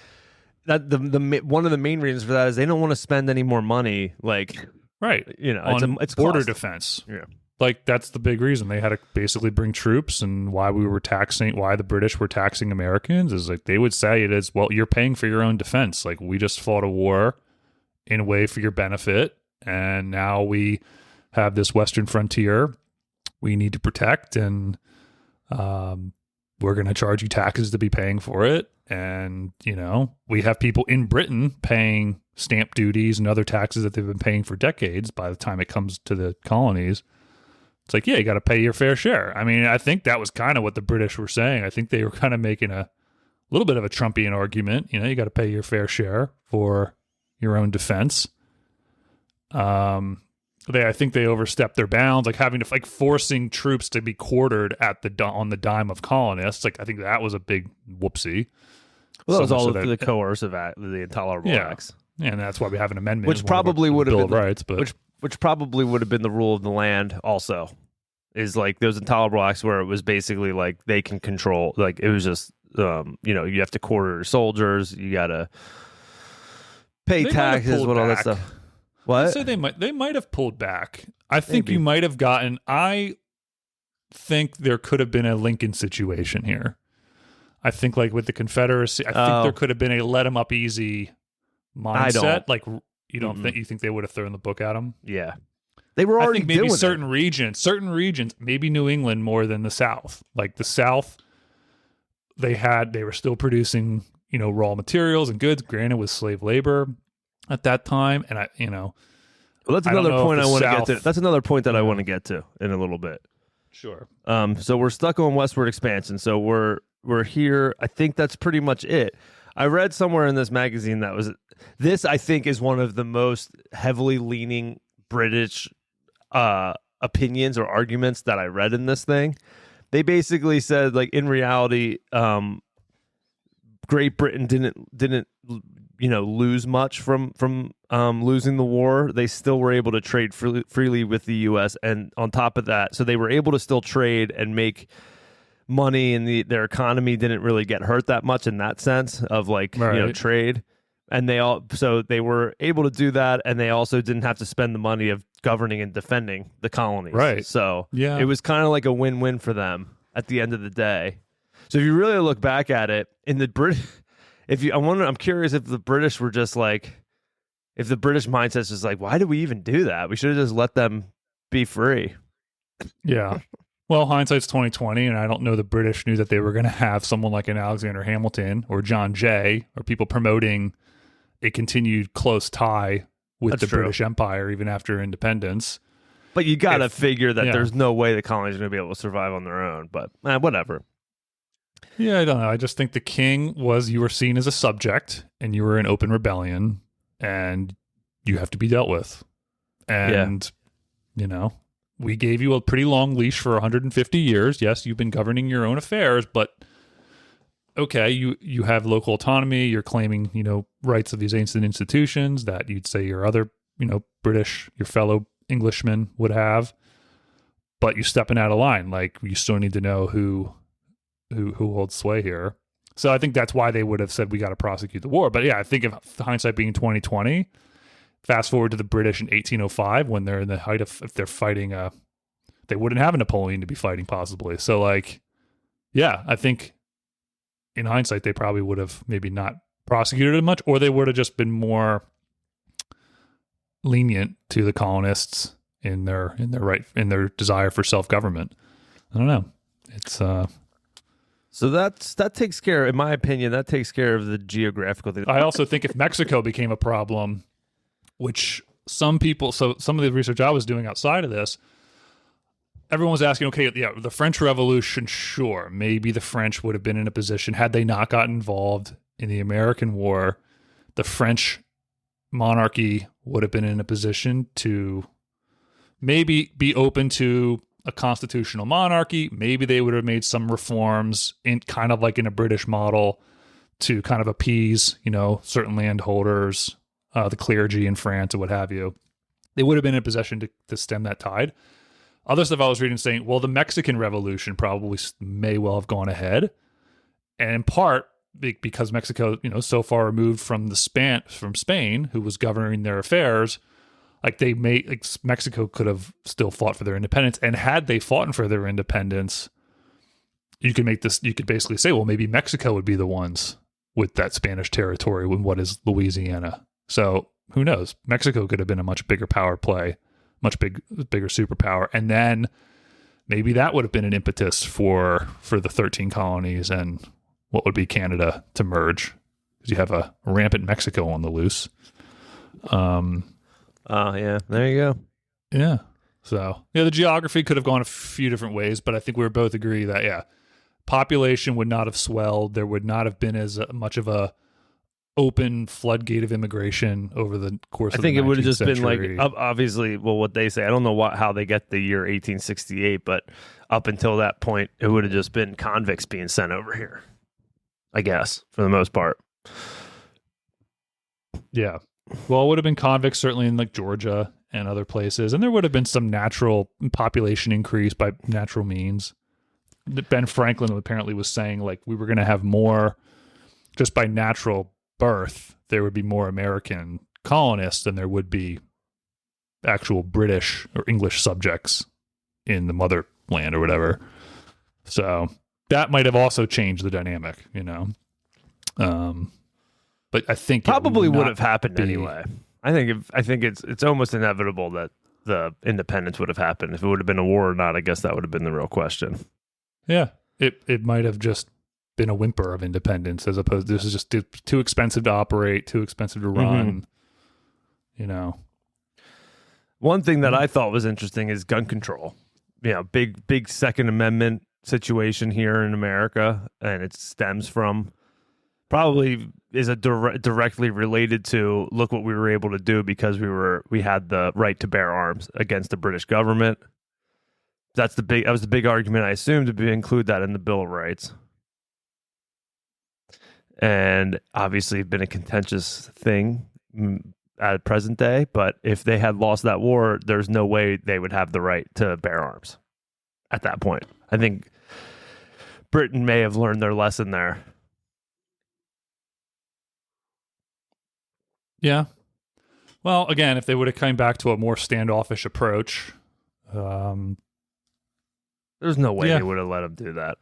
that the one of the main reasons for that is they don't want to spend any more money. Like, right. It's border cost. defense. Yeah. Like, that's the big reason they had to basically bring troops, and why the British were taxing Americans is like, they would say it as, well, you're paying for your own defense. Like, we just fought a war in a way for your benefit, and now we have this Western frontier we need to protect, and we're going to charge you taxes to be paying for it. And, we have people in Britain paying stamp duties and other taxes that they've been paying for decades. By the time it comes to the colonies, it's like, yeah, you got to pay your fair share. I mean, I think that was kind of what the British were saying. I think they were kind of making a little bit of a Trumpian argument. You got to pay your fair share for your own defense. I think they overstepped their bounds, like having to forcing troops to be quartered on the dime of colonists. Like, I think that was a big whoopsie. Well, that was all the coercive act, the intolerable acts. And that's why we have an amendment, which probably would have been rights, but which probably would have been the rule of the land. Also, is like those intolerable acts where it was basically like they can control. Like, it was just you have to quarter soldiers. You got to pay taxes, all that stuff. I'd What? say they might have pulled back. I think Maybe. you might have gotten. I think there could have been a Lincoln situation here. I think like with the Confederacy, I think there Oh, could have been a let them up easy I don't. mindset. Like you don't Mm-mm. think they would have thrown the book at them? Yeah, they were I already think maybe doing it. certain regions, maybe New England more than the South. Like the South, they were still producing, raw materials and goods, granted with slave labor at that time. And Well, that's I don't another know if point the I want to get to. South, That's another point that I want yeah, to get to in a little bit. sure. So we're stuck on westward expansion. So we're here. I think that's pretty much it. I read somewhere in this magazine that was this. I think is one of the most heavily leaning British opinions or arguments that I read in this thing. They basically said, like, in reality, Great Britain didn't lose much from losing the war. They still were able to trade freely with the U.S. and on top of that, so they were able to still trade and make money, and their economy didn't really get hurt that much in that sense of like Right. trade. And they were able to do that, and they also didn't have to spend the money of governing and defending the colonies. Right. So Yeah. it was kind of like a win-win for them at the end of the day. So if you really look back at it, in the I'm curious if the British were just like, if the British mindset is just like, why did we even do that? We should have just let them be free. Yeah. Well, hindsight's 2020, and I don't know the British knew that they were going to have someone like an Alexander Hamilton or John Jay or people promoting a continued close tie with That's the true. British Empire even after independence. But you got to If- figure that yeah. there's no way the colonies are going to be able to survive on their own. But whatever. Yeah, I don't know. I just think the king you were seen as a subject and you were in open rebellion and you have to be dealt with. And, we gave you a pretty long leash for 150 years. Yes, you've been governing your own affairs, but okay, you have local autonomy. You're claiming, rights of these ancient institutions that you'd say your other, British, your fellow Englishmen would have, but you're stepping out of line. Like you still need to know who holds sway here. So I think that's why they would have said we got to prosecute the war. But yeah, I think of hindsight being 2020. Fast forward to the British in 1805 when they're in the height of, if they're fighting, they wouldn't have a Napoleon to be fighting possibly. So like, yeah, I think in hindsight they probably would have maybe not prosecuted it much, or they would have just been more lenient to the colonists in their desire for self-government. I don't know. It's So that takes care, in my opinion, that takes care of the geographical thing. I also think if Mexico became a problem, which some of the research I was doing outside of this, everyone was asking, okay, yeah, the French Revolution, sure, maybe the French would have been in a position, had they not gotten involved in the American War, the French monarchy would have been in a position to maybe be open to a constitutional monarchy. Maybe they would have made some reforms in kind of like in a British model to kind of appease, certain landholders, the clergy in France or what have you. They would have been in a position to stem that tide. Other stuff I was reading saying, well, the Mexican Revolution probably may well have gone ahead. And in part because Mexico, so far removed from Spain, who was governing their affairs, like Mexico could have still fought for their independence. And had they fought for their independence, you could basically say, well, maybe Mexico would be the ones with that Spanish territory when what is Louisiana. So who knows? Mexico could have been a much bigger power play, bigger superpower. And then maybe that would have been an impetus for the 13 colonies and what would be Canada to merge, because you have a rampant Mexico on the loose. Yeah, there you go. Yeah. So, the geography could have gone a few different ways, but I think we both agree that, population would not have swelled. There would not have been as much of a open floodgate of immigration over the course of the 19th century. I think it would have just been like, obviously, well, what they say, I don't know how they get the year 1868, but up until that point, it would have just been convicts being sent over here, I guess, for the most part. Yeah. Well, it would have been convicts certainly in like Georgia and other places, and there would have been some natural population increase by natural means. Ben Franklin apparently was saying like we were going to have more just by natural birth. There would be more American colonists than there would be actual British or English subjects in the motherland or whatever. So that might have also changed the dynamic, but I think probably would have happened anyway. I think it's almost inevitable that the independence would have happened. If it would have been a war or not, I guess that would have been the real question. Yeah, it might have just been a whimper of independence, as opposed to this is just too expensive to operate, too expensive to run. One thing that I thought was interesting is gun control. Big Second Amendment situation here in America, and it stems from probably is directly related to look what we were able to do because we had the right to bear arms against the British government. That was the big argument, I assume, to include that in the Bill of Rights. And obviously been a contentious thing at present day, but if they had lost that war, there's no way they would have the right to bear arms at that point. I think Britain may have learned their lesson there. Yeah. Well, again, if they would have come back to a more standoffish approach, there's no way they would have let them do that.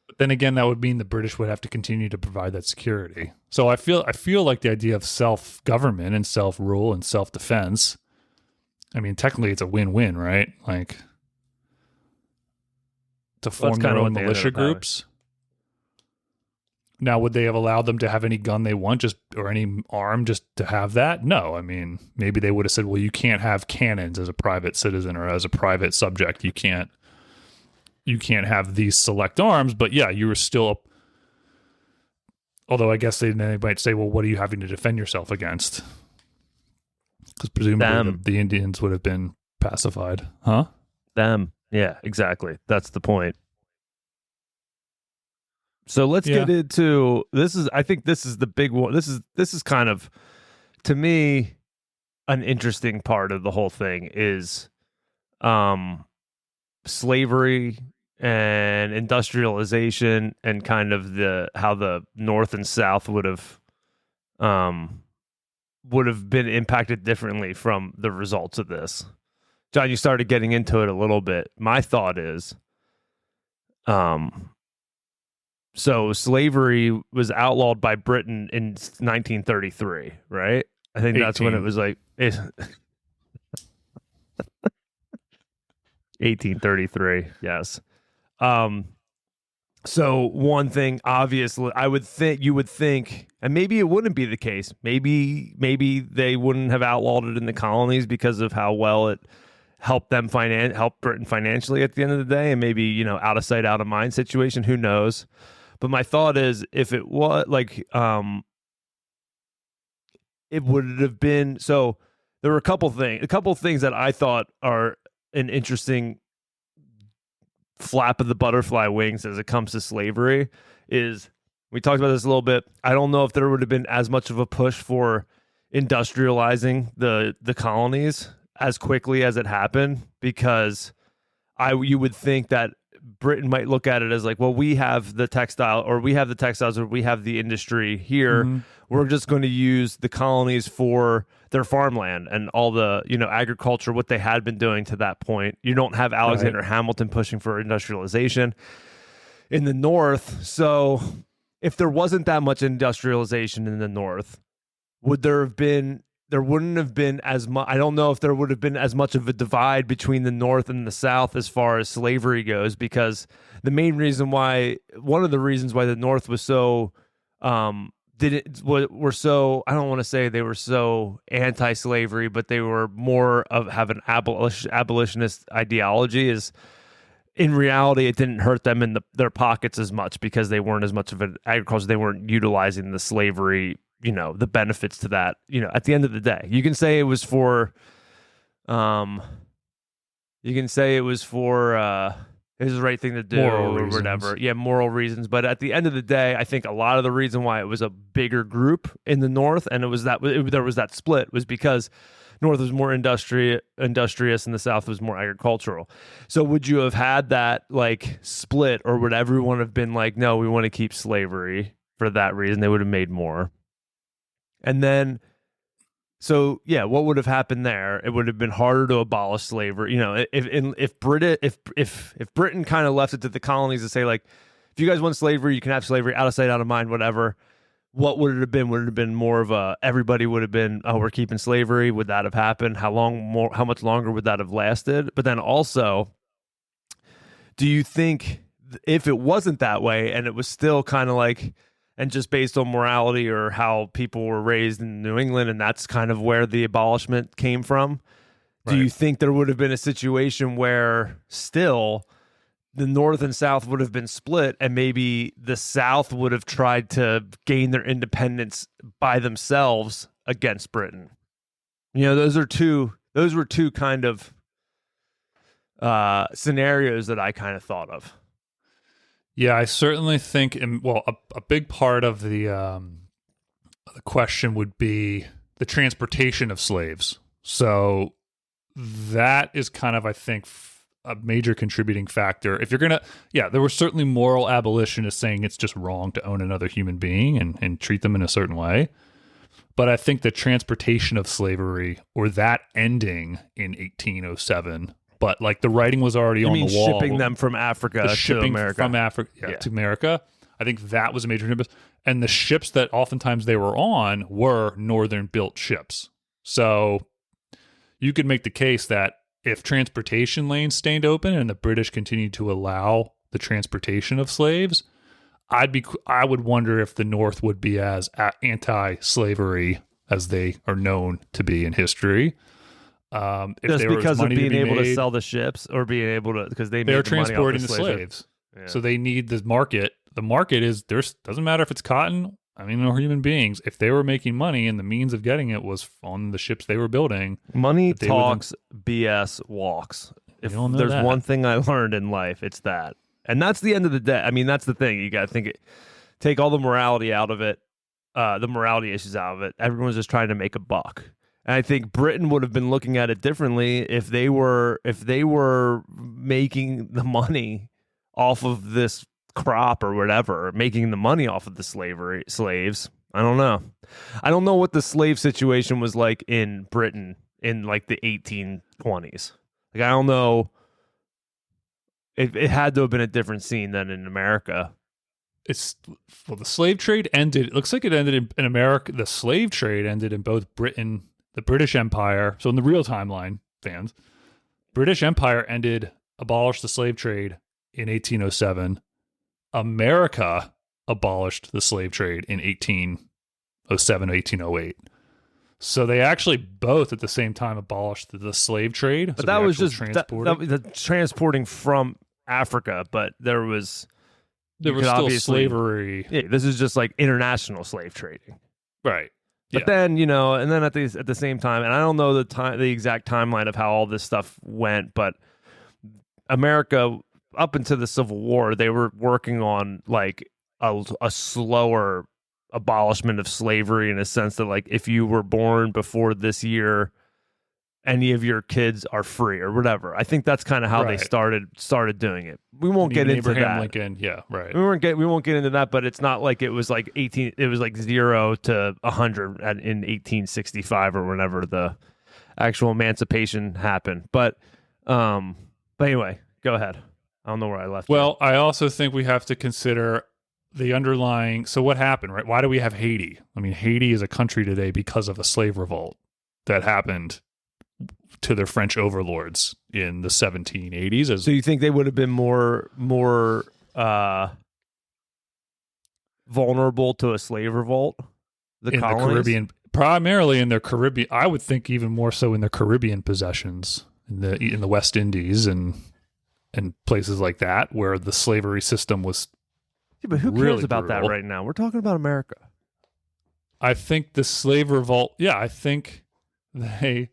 But then again, that would mean the British would have to continue to provide that security. So I feel like the idea of self-government and self-rule and self-defense, I mean, technically it's a win-win, right? Like to form their own militia groups. Now, would they have allowed them to have any gun they want, or any arm just to have that? No. I mean, maybe they would have said, well, you can't have cannons as a private citizen or as a private subject. You can't have these select arms. But yeah, you were still. Although I guess they might say, well, what are you having to defend yourself against? Because presumably the Indians would have been pacified, huh? Them, yeah, exactly. That's the point. So let's get into this. I think this is the big one. This is kind of, to me, an interesting part of the whole thing is slavery and industrialization and kind of how the North and South would have been impacted differently from the results of this. John, you started getting into it a little bit. My thought is, so slavery was outlawed by Britain in 1933, right? I think that's when it was like 1833. Yes. So one thing, obviously, you would think, and maybe it wouldn't be the case. Maybe they wouldn't have outlawed it in the colonies because of how well it helped Britain financially at the end of the day, and maybe out of sight, out of mind situation. Who knows? But my thought is, if it was like, it would have been. So there were a couple things that I thought are an interesting flap of the butterfly wings as it comes to slavery. Is we talked about this a little bit. I don't know if there would have been as much of a push for industrializing the colonies as quickly as it happened, because you would think that Britain might look at it as like, well, we have the textiles, or we have the industry here. Mm-hmm. We're just going to use the colonies for their farmland and all the, agriculture, what they had been doing to that point. You don't have Alexander Hamilton pushing for industrialization in the North. So if there wasn't that much industrialization in the North, there wouldn't have been as much. I don't know if there would have been as much of a divide between the North and the South as far as slavery goes, because one of the reasons why the North was so, were so, I don't want to say they were so anti-slavery, but they were more have an abolitionist ideology, is in reality, it didn't hurt them in their pockets as much because they weren't as much of an agriculture. They weren't utilizing the slavery, the benefits to that. At the end of the day, you can say it was for, it was the right thing to do or whatever. Yeah, moral reasons. But at the end of the day, I think a lot of the reason why it was a bigger group in the North, and there was that split, was because North was more industrious and the South was more agricultural. So would you have had that like split, or would everyone have been like, no, we want to keep slavery for that reason? They would have made more. And then So yeah, what would have happened there? It would have been harder to abolish slavery. You know, if Britain kind of left it to the colonies to say like, if you guys want slavery, you can have slavery, out of sight, out of mind, whatever. What would it have been? Would it have been more of a everybody would have been, oh, we're keeping slavery? Would that have happened? How much longer would that have lasted? But then also, do you think if it wasn't that way and it was still kind of like, and just based on morality or how people were raised in New England, and that's kind of where the abolishment came from, do you think there would have been a situation where still the North and South would have been split, and maybe the South would have tried to gain their independence by themselves against Britain? You know, those were two kind of scenarios that I kind of thought of. Yeah, I certainly think, a big part of the question would be the transportation of slaves. So that is kind of, I think, a major contributing factor. If you're going to, there were certainly moral abolitionists saying it's just wrong to own another human being and treat them in a certain way. But I think the transportation of slavery, or that ending in 1807, but like the writing was already on the wall. Shipping them from Africa to America. From Africa to America. I think that was a major difference. And the ships that oftentimes they were on were northern built ships. So you could make the case that if transportation lanes stayed open and the British continued to allow the transportation of slaves, I would wonder if the North would be as anti-slavery as they are known to be in history. If just because of being able to sell the ships, or being able to, because they're transporting the slaves. Yeah. So they need the market. The market is doesn't matter if it's cotton. I mean, or human beings. If they were making money and the means of getting it was on the ships they were building, money talks, BS walks. If there's one thing I learned in life, it's that. And that's the end of the day. I mean, that's the thing. You got to take all the morality out of it, the morality issues out of it. Everyone's just trying to make a buck. And I think Britain would have been looking at it differently if they were making the money off of this crop or whatever, making the money off of the slaves. I don't know. I don't know what the slave situation was like in Britain in like the 1820s. Like, I don't know. It had to have been a different scene than in America. The slave trade ended. It looks like it ended in America. The slave trade ended in both Britain, the British Empire. So in the real timeline, fans, British Empire abolished the slave trade in 1807. America abolished the slave trade in 1807, 1808. So they actually both at the same time abolished the slave trade. But that was just the transporting from Africa, but there was still slavery. Yeah, this is just like international slave trading. Right. But then, and then at the same time, and I don't know the exact timeline of how all this stuff went, but America, up until the Civil War, they were working on like a slower abolishment of slavery, in a sense that, like, if you were born before this year, any of your kids are free or whatever. I think that's kind of how they started doing it. We won't get into Abraham that. Lincoln, yeah, right. We won't get into that, but it's not like it was like 0 to 100 in 1865 or whenever the actual emancipation happened. But anyway, go ahead. I don't know where I left. Well, I also think we have to consider the underlying. So what happened, right? Why do we have Haiti? I mean, Haiti is a country today because of a slave revolt that happened to their French overlords in the 1780s. So you think they would have been more vulnerable to a slave revolt? The Caribbean, primarily in their Caribbean. I would think even more so in their Caribbean possessions, in the West Indies and places like that, where the slavery system was. Yeah, but who cares really about brutal. that right now? We're talking about America. I think the slave revolt. Yeah, I think they.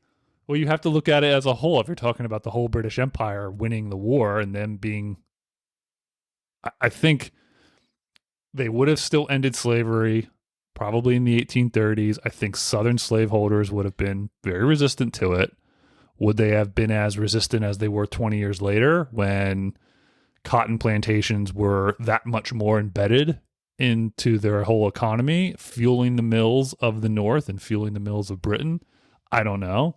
Well, you have to look at it as a whole. If you're talking about the whole British Empire winning the war and them being, I think they would have still ended slavery probably in the 1830s. I think Southern slaveholders would have been very resistant to it. Would they have been as resistant as they were 20 years later when cotton plantations were that much more embedded into their whole economy, fueling the mills of the North and fueling the mills of Britain? I don't know.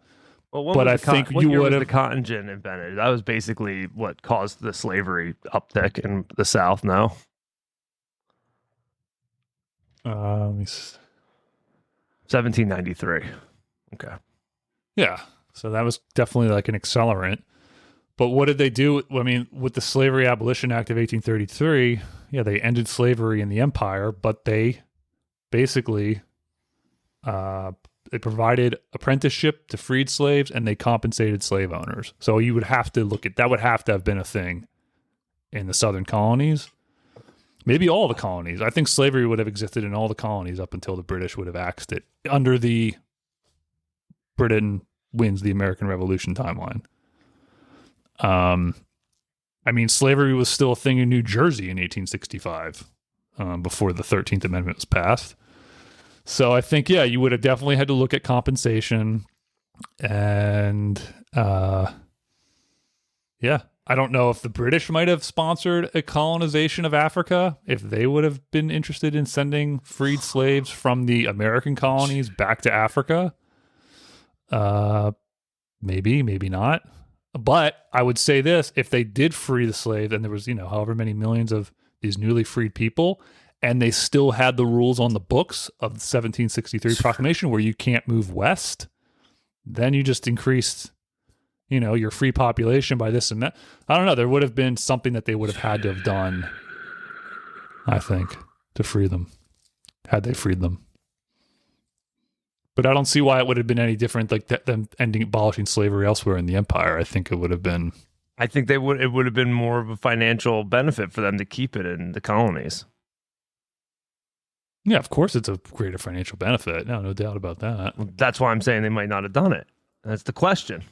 Well, But I think what you year would was have. the cotton gin invented? That was basically what caused the slavery uptick in the South. No, Let me 1793. Okay. Yeah. So that was definitely like an accelerant. But what did they do? I mean, with the Slavery Abolition Act of 1833, yeah, they ended slavery in the empire, but they basically they provided apprenticeship to freed slaves and they compensated slave owners. So you would have to look at that, would have to have been a thing in the southern colonies. Maybe all the colonies. I think slavery would have existed in all the colonies up until the British would have axed it under the Britain wins the American Revolution timeline. I mean, slavery was still a thing in New Jersey in 1865, before the 13th Amendment was passed. So I think, yeah, you would have definitely had to look at compensation and, yeah, I don't know if the British might have sponsored a colonization of Africa, if they would have been interested in sending freed slaves from the American colonies back to Africa. Maybe, maybe not. But I would say this, if they did free the slaves and there was, however many millions of these newly freed people, and they still had the rules on the books of the 1763 proclamation where you can't move west, then you just increased, your free population by this and that. I don't know. There would have been something that they would have had to have done, I think, to free them, had they freed them. But I don't see why it would have been any different, like them abolishing slavery elsewhere in the empire. I think it would have been. I think it would have been more of a financial benefit for them to keep it in the colonies. Yeah, of course it's a greater financial benefit. No doubt about that. That's why I'm saying they might not have done it. That's the question.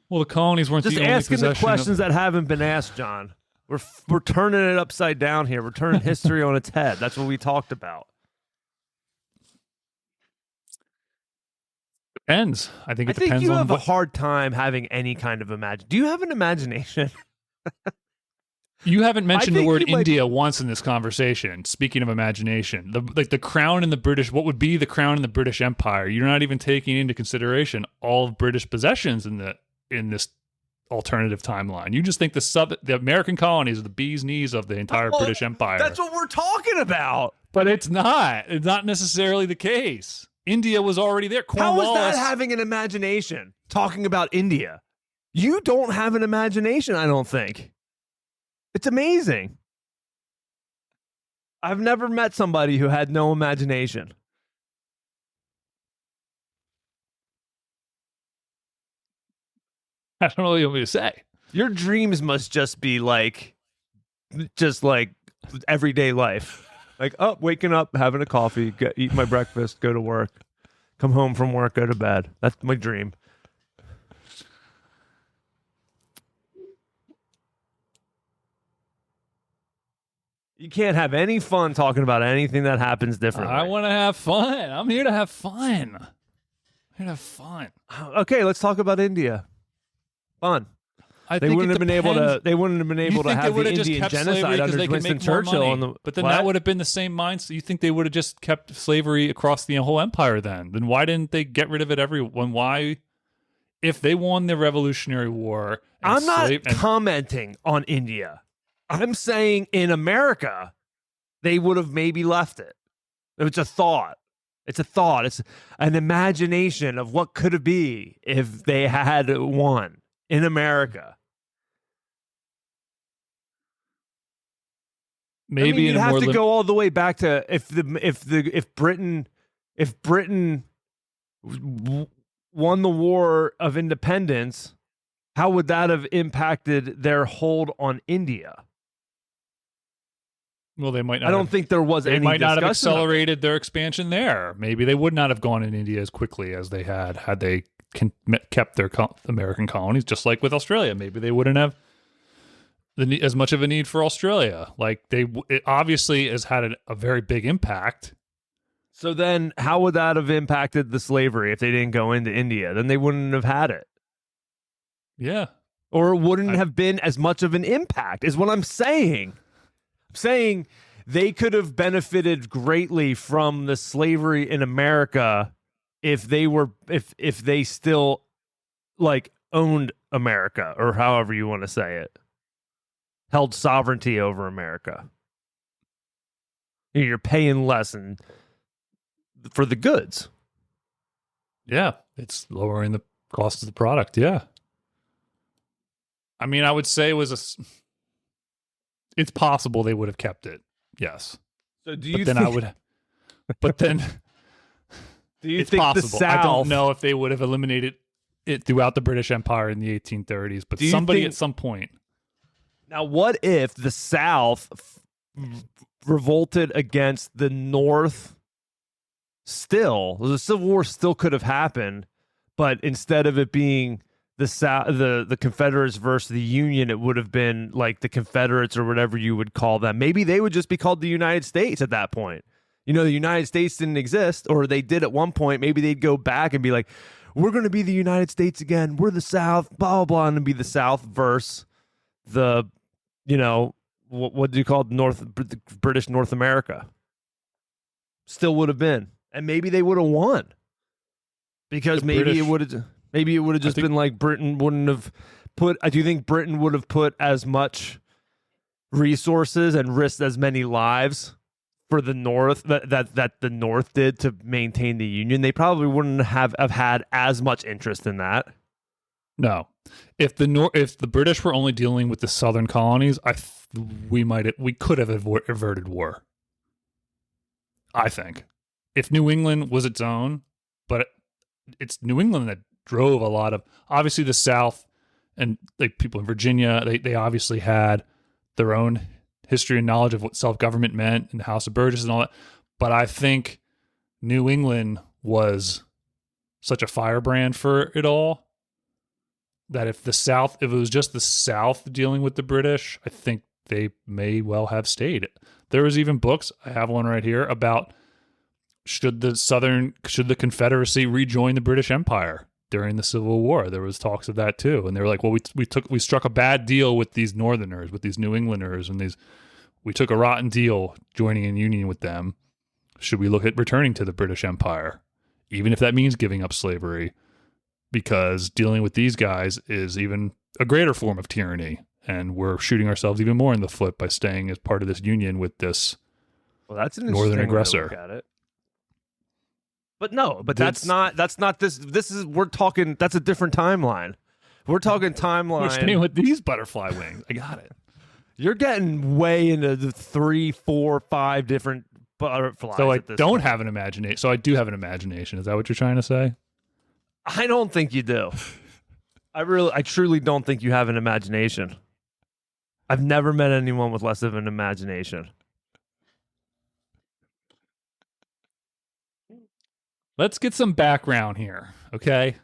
Well, the colonies weren't just the only asking the questions that haven't been asked, John. We're turning it upside down here. We're turning history on its head. That's what we talked about. Depends. I think depends you have a hard time having any kind of imagination. Do you have an imagination? You haven't mentioned the word India once in this conversation. Speaking of imagination, the crown in the British, what would be the crown in the British Empire? You're not even taking into consideration all of British possessions in this alternative timeline. You just think the American colonies are the bee's knees of the entire British Empire. That's what we're talking about. But it's not. It's not necessarily the case. India was already there. How is that having an imagination? Talking about India. You don't have an imagination, I don't think. It's amazing. I've never met somebody who had no imagination. I don't know what you want me to say. Your dreams must just be like everyday life. Like, waking up, having a coffee, eat my breakfast, go to work, come home from work, go to bed. That's my dream. You can't have any fun talking about anything that happens differently. I want to have fun. I'm here to have fun. I'm here to have fun. Okay, let's talk about India. Fun. They wouldn't have been able to have the Indian genocide under Winston Churchill. But then that would have been the same mindset. You think they would have just kept slavery across the whole empire then? Then why didn't they get rid of it everyone? Why, if they won the Revolutionary War? I'm not commenting on India. I'm saying in America, they would have maybe left it. It's a thought. It's a thought. It's an imagination of what could it be if they had won in America. Maybe you'd have to go all the way back to if Britain won the War of Independence, how would that have impacted their hold on India? Well, they might not. I don't think there was any. They might not have accelerated their expansion there. Maybe they would not have gone in India as quickly as they had they kept their American colonies, just like with Australia. Maybe they wouldn't have as much of a need for Australia. Like it obviously has had a very big impact. So then how would that have impacted the slavery if they didn't go into India? Then they wouldn't have had it. Yeah. Or it wouldn't have been as much of an impact is what I'm saying. I'm saying they could have benefited greatly from the slavery in America if they still like owned America, or however you want to say it, held sovereignty over America. You're paying less for the goods. Yeah, it's lowering the cost of the product. Yeah. I mean, I would say it's possible they would have kept it. Yes. So but then do you it's think possible. the South, I don't know if they would have eliminated it throughout the British Empire in the 1830s, but somebody at some point. Now, what if the South revolted against the North still? The Civil War still could have happened, but instead of it being the South, the Confederates versus the Union, it would have been like the Confederates or whatever you would call them. Maybe they would just be called the United States at that point. You know, the United States didn't exist, or they did at one point. Maybe they'd go back and be like, we're going to be the United States again. We're the South, blah, blah, blah, and be the South versus the, you know, what do you call it? British North America. Still would have been. And maybe they would have won. Because maybe it would have just been like Britain wouldn't have put, do you think Britain would have put as much resources and risked as many lives for the North that the North did to maintain the Union? They probably wouldn't have had as much interest in that. No. If the British were only dealing with the southern colonies, we could have averted war. I think. If New England was its own, but it's New England that drove a lot of, obviously the South and like people in Virginia, they obviously had their own history and knowledge of what self-government meant and the House of Burgesses and all that. But I think New England was such a firebrand for it all that if it was just the South dealing with the British, I think they may well have stayed. There was even books, I have one right here, about should the Confederacy rejoin the British Empire during the Civil War. There was talks of that too. And they were like, well, we struck a bad deal with these Northerners, with these New Englanders, and we took a rotten deal joining in union with them. Should we look at returning to the British Empire, even if that means giving up slavery? Because dealing with these guys is even a greater form of tyranny, and we're shooting ourselves even more in the foot by staying as part of this union with this that's an northern aggressor. Way to look at it. But that's not this. This is, we're talking, that's a different timeline. We're talking timeline. We're staying with these butterfly wings. I got it. You're getting way into the 3, 4, 5 different butterflies. So I don't have an imagination. So I do have an imagination. Is that what you're trying to say? I don't think you do. I truly don't think you have an imagination. I've never met anyone with less of an imagination. Let's get some background here, okay?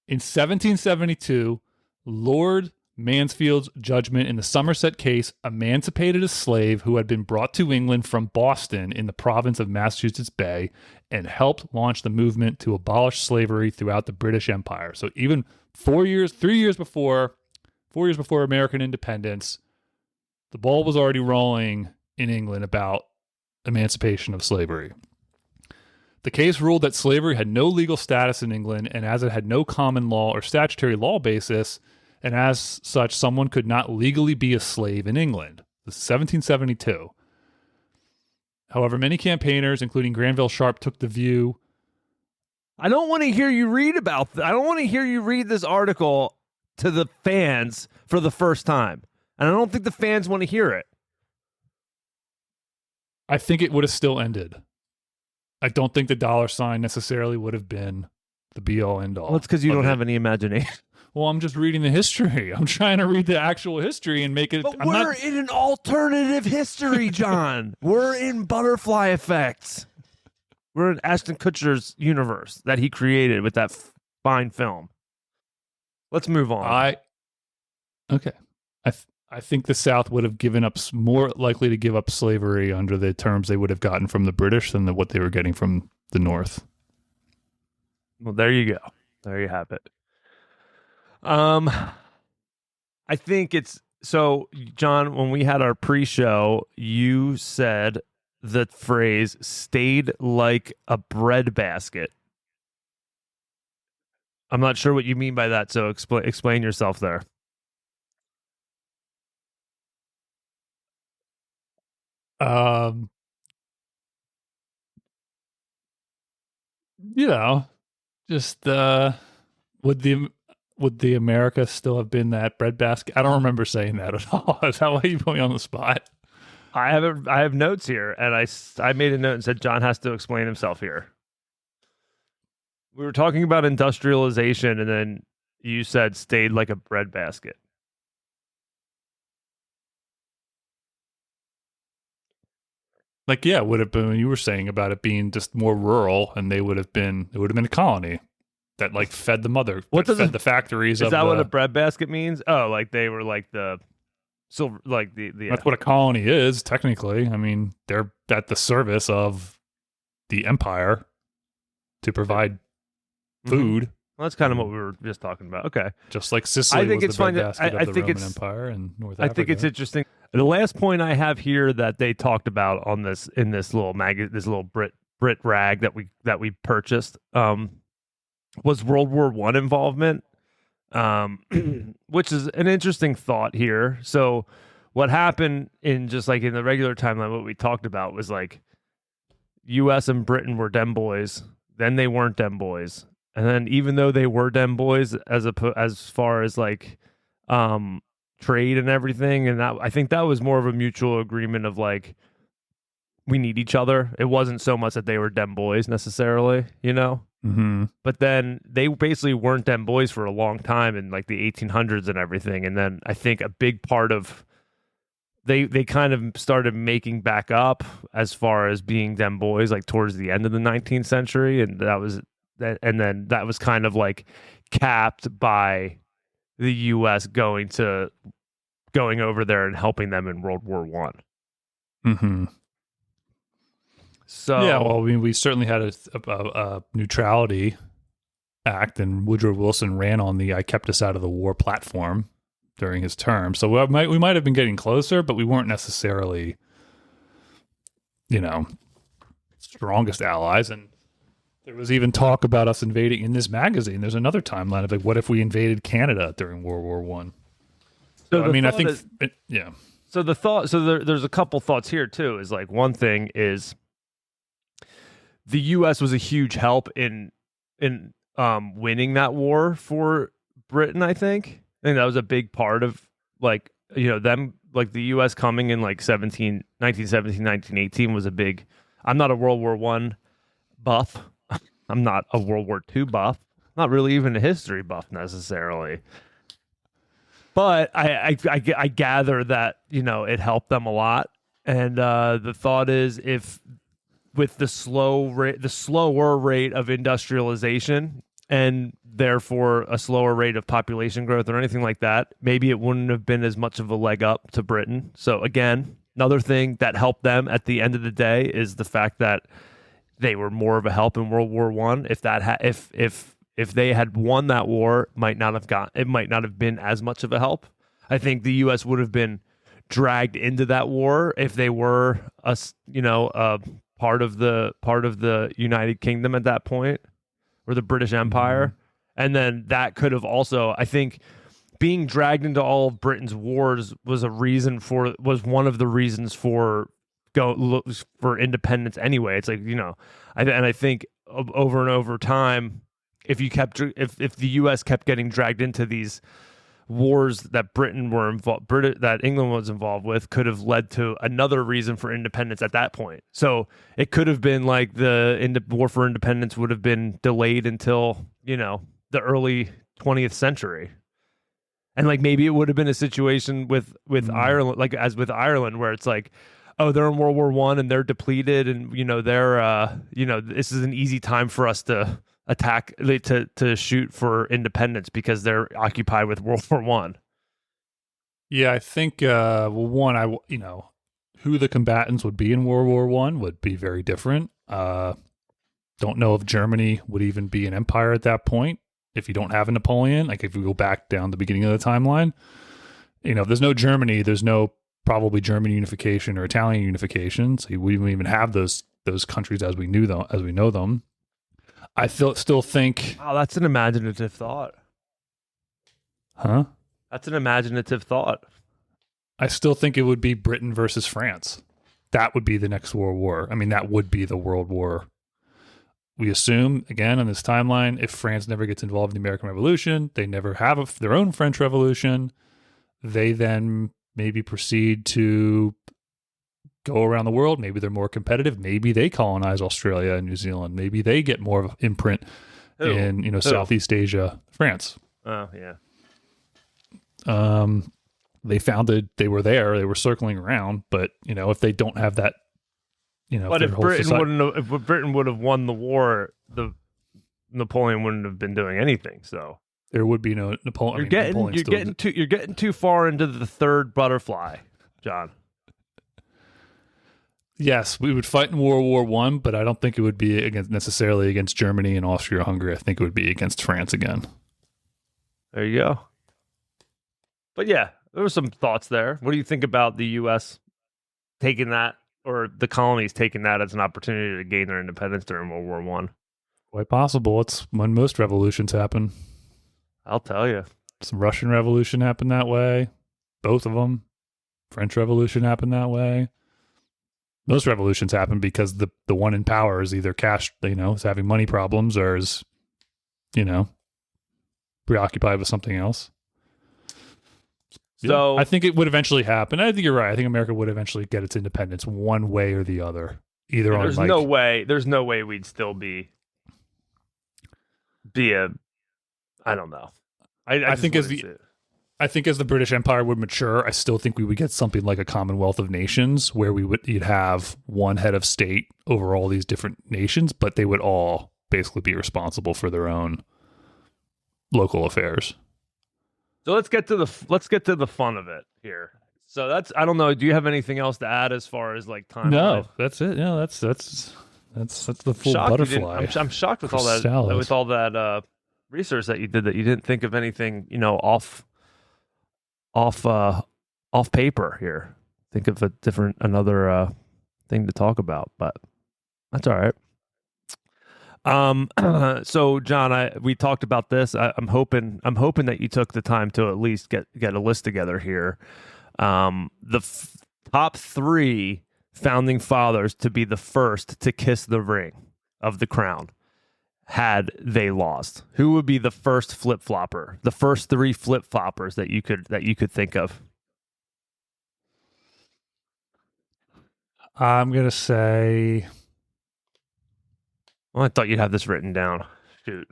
In 1772, Lord Mansfield's judgment in the Somerset case emancipated a slave who had been brought to England from Boston in the province of Massachusetts Bay and helped launch the movement to abolish slavery throughout the British Empire. So even 3 years before American independence, the ball was already rolling in England about emancipation of slavery. The case ruled that slavery had no legal status in England, and as it had no common law or statutory law basis, and as such, someone could not legally be a slave in England. This is 1772. However, many campaigners, including Granville Sharp, took the view. I don't want to hear you read about I don't want to hear you read this article to the fans for the first time. And I don't think the fans want to hear it. I think it would have still ended. I don't think the dollar sign necessarily would have been the be-all, end-all. Well, it's because you don't have any imagination. Well, I'm just reading the history. I'm trying to read the actual history and make it... But we're in an alternative history, John. We're in butterfly effects. We're in Ashton Kutcher's universe that he created with that fine film. Let's move on. Okay. I think the South would have given up, more likely to give up slavery under the terms they would have gotten from the British than what they were getting from the North. Well, there you go. There you have it. I think it's so, John, when we had our pre-show, you said the phrase "stayed like a breadbasket"? I'm not sure what you mean by that, so explain yourself there. Um, you know, just would the would the America still have been that breadbasket? I don't remember saying that at all. Is that why you put me on the spot? I have notes here, and I made a note and said John has to explain himself here. We were talking about industrialization, and then you said "stayed like a breadbasket." Like, yeah, it would have been. You were saying about it being just more rural, and it would have been a colony that like fed the mother, What that does fed the factories is of that what a the. breadbasket means? Oh, like they were like the silver, like the yeah. That's what a colony is technically. I mean, they're at the service of the empire to provide food. Well, that's kind of what we were just talking about. Okay. Just like Sicily I think was it's the fine. breadbasket I of the think Roman it's Empire and North I Africa. think it's interesting. The last point I have here that they talked about on this in this little this little Brit rag that we purchased was World War One involvement, which is an interesting thought here. So what happened in just like in the regular timeline, what we talked about was like U.S. and Britain were dem boys, then they weren't dem boys, and then even though they were dem boys as far as like trade and everything, and that I think that was more of a mutual agreement of like we need each other. It wasn't so much that they were dem boys necessarily, you know. Mm-hmm. But then they basically weren't dem boys for a long time in like the 1800s and everything, and then I think a big part of they kind of started making back up as far as being dem boys like towards the end of the 19th century, and then that was kind of like capped by the U.S. going over there and helping them in World War One. Mm-hmm. So yeah, well, I mean, we certainly had a neutrality act, and Woodrow Wilson ran on the "I kept us out of the war" platform during his term. So we might have been getting closer, but we weren't necessarily, strongest allies. And there was even talk about us invading in this magazine. There's another timeline of like, what if we invaded Canada during World War One? So I mean, I think, yeah. So there's a couple thoughts here too. Is like one thing is the U.S. was a huge help in winning that war for Britain. I think that was a big part of like them, like the U.S. coming in like 1917, 1918 was a big. I'm not a World War One buff. I'm not a World War II buff. Not really even a history buff necessarily. But I gather that it helped them a lot, and the thought is if with the slower rate of industrialization and therefore a slower rate of population growth or anything like that, maybe it wouldn't have been as much of a leg up to Britain. So again, another thing that helped them at the end of the day is the fact that they were more of a help in World War One. If they had won that war, it might not have been as much of a help. I think the U.S. would have been dragged into that war if they were a part of the United Kingdom at that point, or the British Empire. And then that could have also, I think, being dragged into all of Britain's wars was one of the reasons for independence anyway. It's like, I think over and over time, if the U.S. kept getting dragged into these wars that that England was involved with, could have led to another reason for independence at that point. So it could have been like the war for independence would have been delayed until the early 20th century, and like maybe it would have been a situation with Ireland, like as with Ireland, where it's like, oh, they're in World War One and they're depleted, and they're this is an easy time for us to attack to shoot for independence because they're occupied with World War One. Yeah, I think who the combatants would be in World War One would be very different. Don't know if Germany would even be an empire at that point if you don't have a Napoleon. Like if we go back down the beginning of the timeline, if there's no Germany, there's no probably German unification or Italian unification. So we wouldn't even have those countries as we knew them, as we know them. I still think. Oh, that's an imaginative thought. Huh? That's an imaginative thought. I still think it would be Britain versus France. That would be the next world war. I mean, that would be the world war. We assume, again, on this timeline, if France never gets involved in the American Revolution, they never have their own French Revolution, they then maybe proceed to go around the world. Maybe they're more competitive. Maybe they colonize Australia and New Zealand. Maybe they get more of an imprint in Southeast Asia, France. Oh, yeah. They founded, they were there, they were circling around, but if they don't have that, but if Britain would have won the war, Napoleon wouldn't have been doing anything. So there would be no Napoleon. You're getting too far into the third butterfly, John. Yes, we would fight in World War One, but I don't think it would be necessarily against Germany and Austria-Hungary. I think it would be against France again. There you go. But yeah, there were some thoughts there. What do you think about the U.S. taking that, or the colonies taking that as an opportunity to gain their independence during World War One? Quite possible. It's when most revolutions happen. I'll tell you. Some Russian Revolution happened that way. Both of them. French Revolution happened that way. Most revolutions happen because the one in power is either is having money problems or is, preoccupied with something else. So I think it would eventually happen. I think you're right. I think America would eventually get its independence one way or the other. There's no way we'd still be a. I don't know. I think as the British Empire would mature, I still think we would get something like a Commonwealth of Nations where you'd have one head of state over all these different nations, but they would all basically be responsible for their own local affairs. So let's get to the fun of it here. So I don't know. Do you have anything else to add as far as like time? No, that's it. Yeah, that's the full butterfly. I'm shocked with all that research that you did, that you didn't think of anything off paper here. Think of another thing to talk about, but that's all right. So John, we talked about this. I'm hoping that you took the time to at least get a list together here. The top 3 founding fathers to be the first to kiss the ring of the crown had they lost. Who would be the first flip-flopper? The first 3 flip-floppers that you could think of? I'm gonna say. Well, I thought you'd have this written down. Shoot.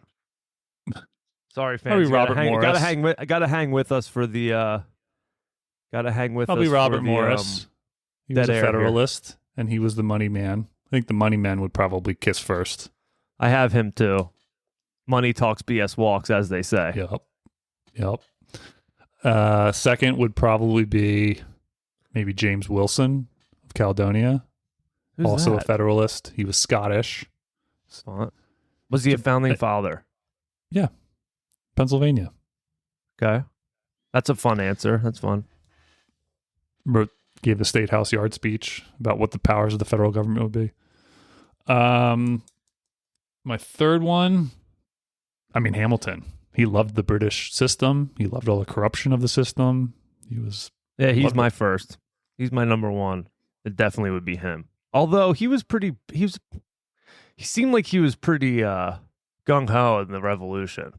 Sorry, fans. Probably Robert Morris. Gotta hang with us for the. Probably Robert Morris. He was a Federalist, and he was the money man. I think the money man would probably kiss first. I have him too. Money talks, BS walks, as they say. Yep. Second would probably be maybe James Wilson of Caledonia. Who's also that? A Federalist. He was Scottish. Was he a founding father? Yeah. Pennsylvania. Okay. That's a fun answer. That's fun. Gave the State House yard speech about what the powers of the federal government would be. My third one, Hamilton. He loved the British system. He loved all the corruption of the system. He's my first. He's my number 1. It definitely would be him. Although he seemed like he was pretty gung-ho in the revolution.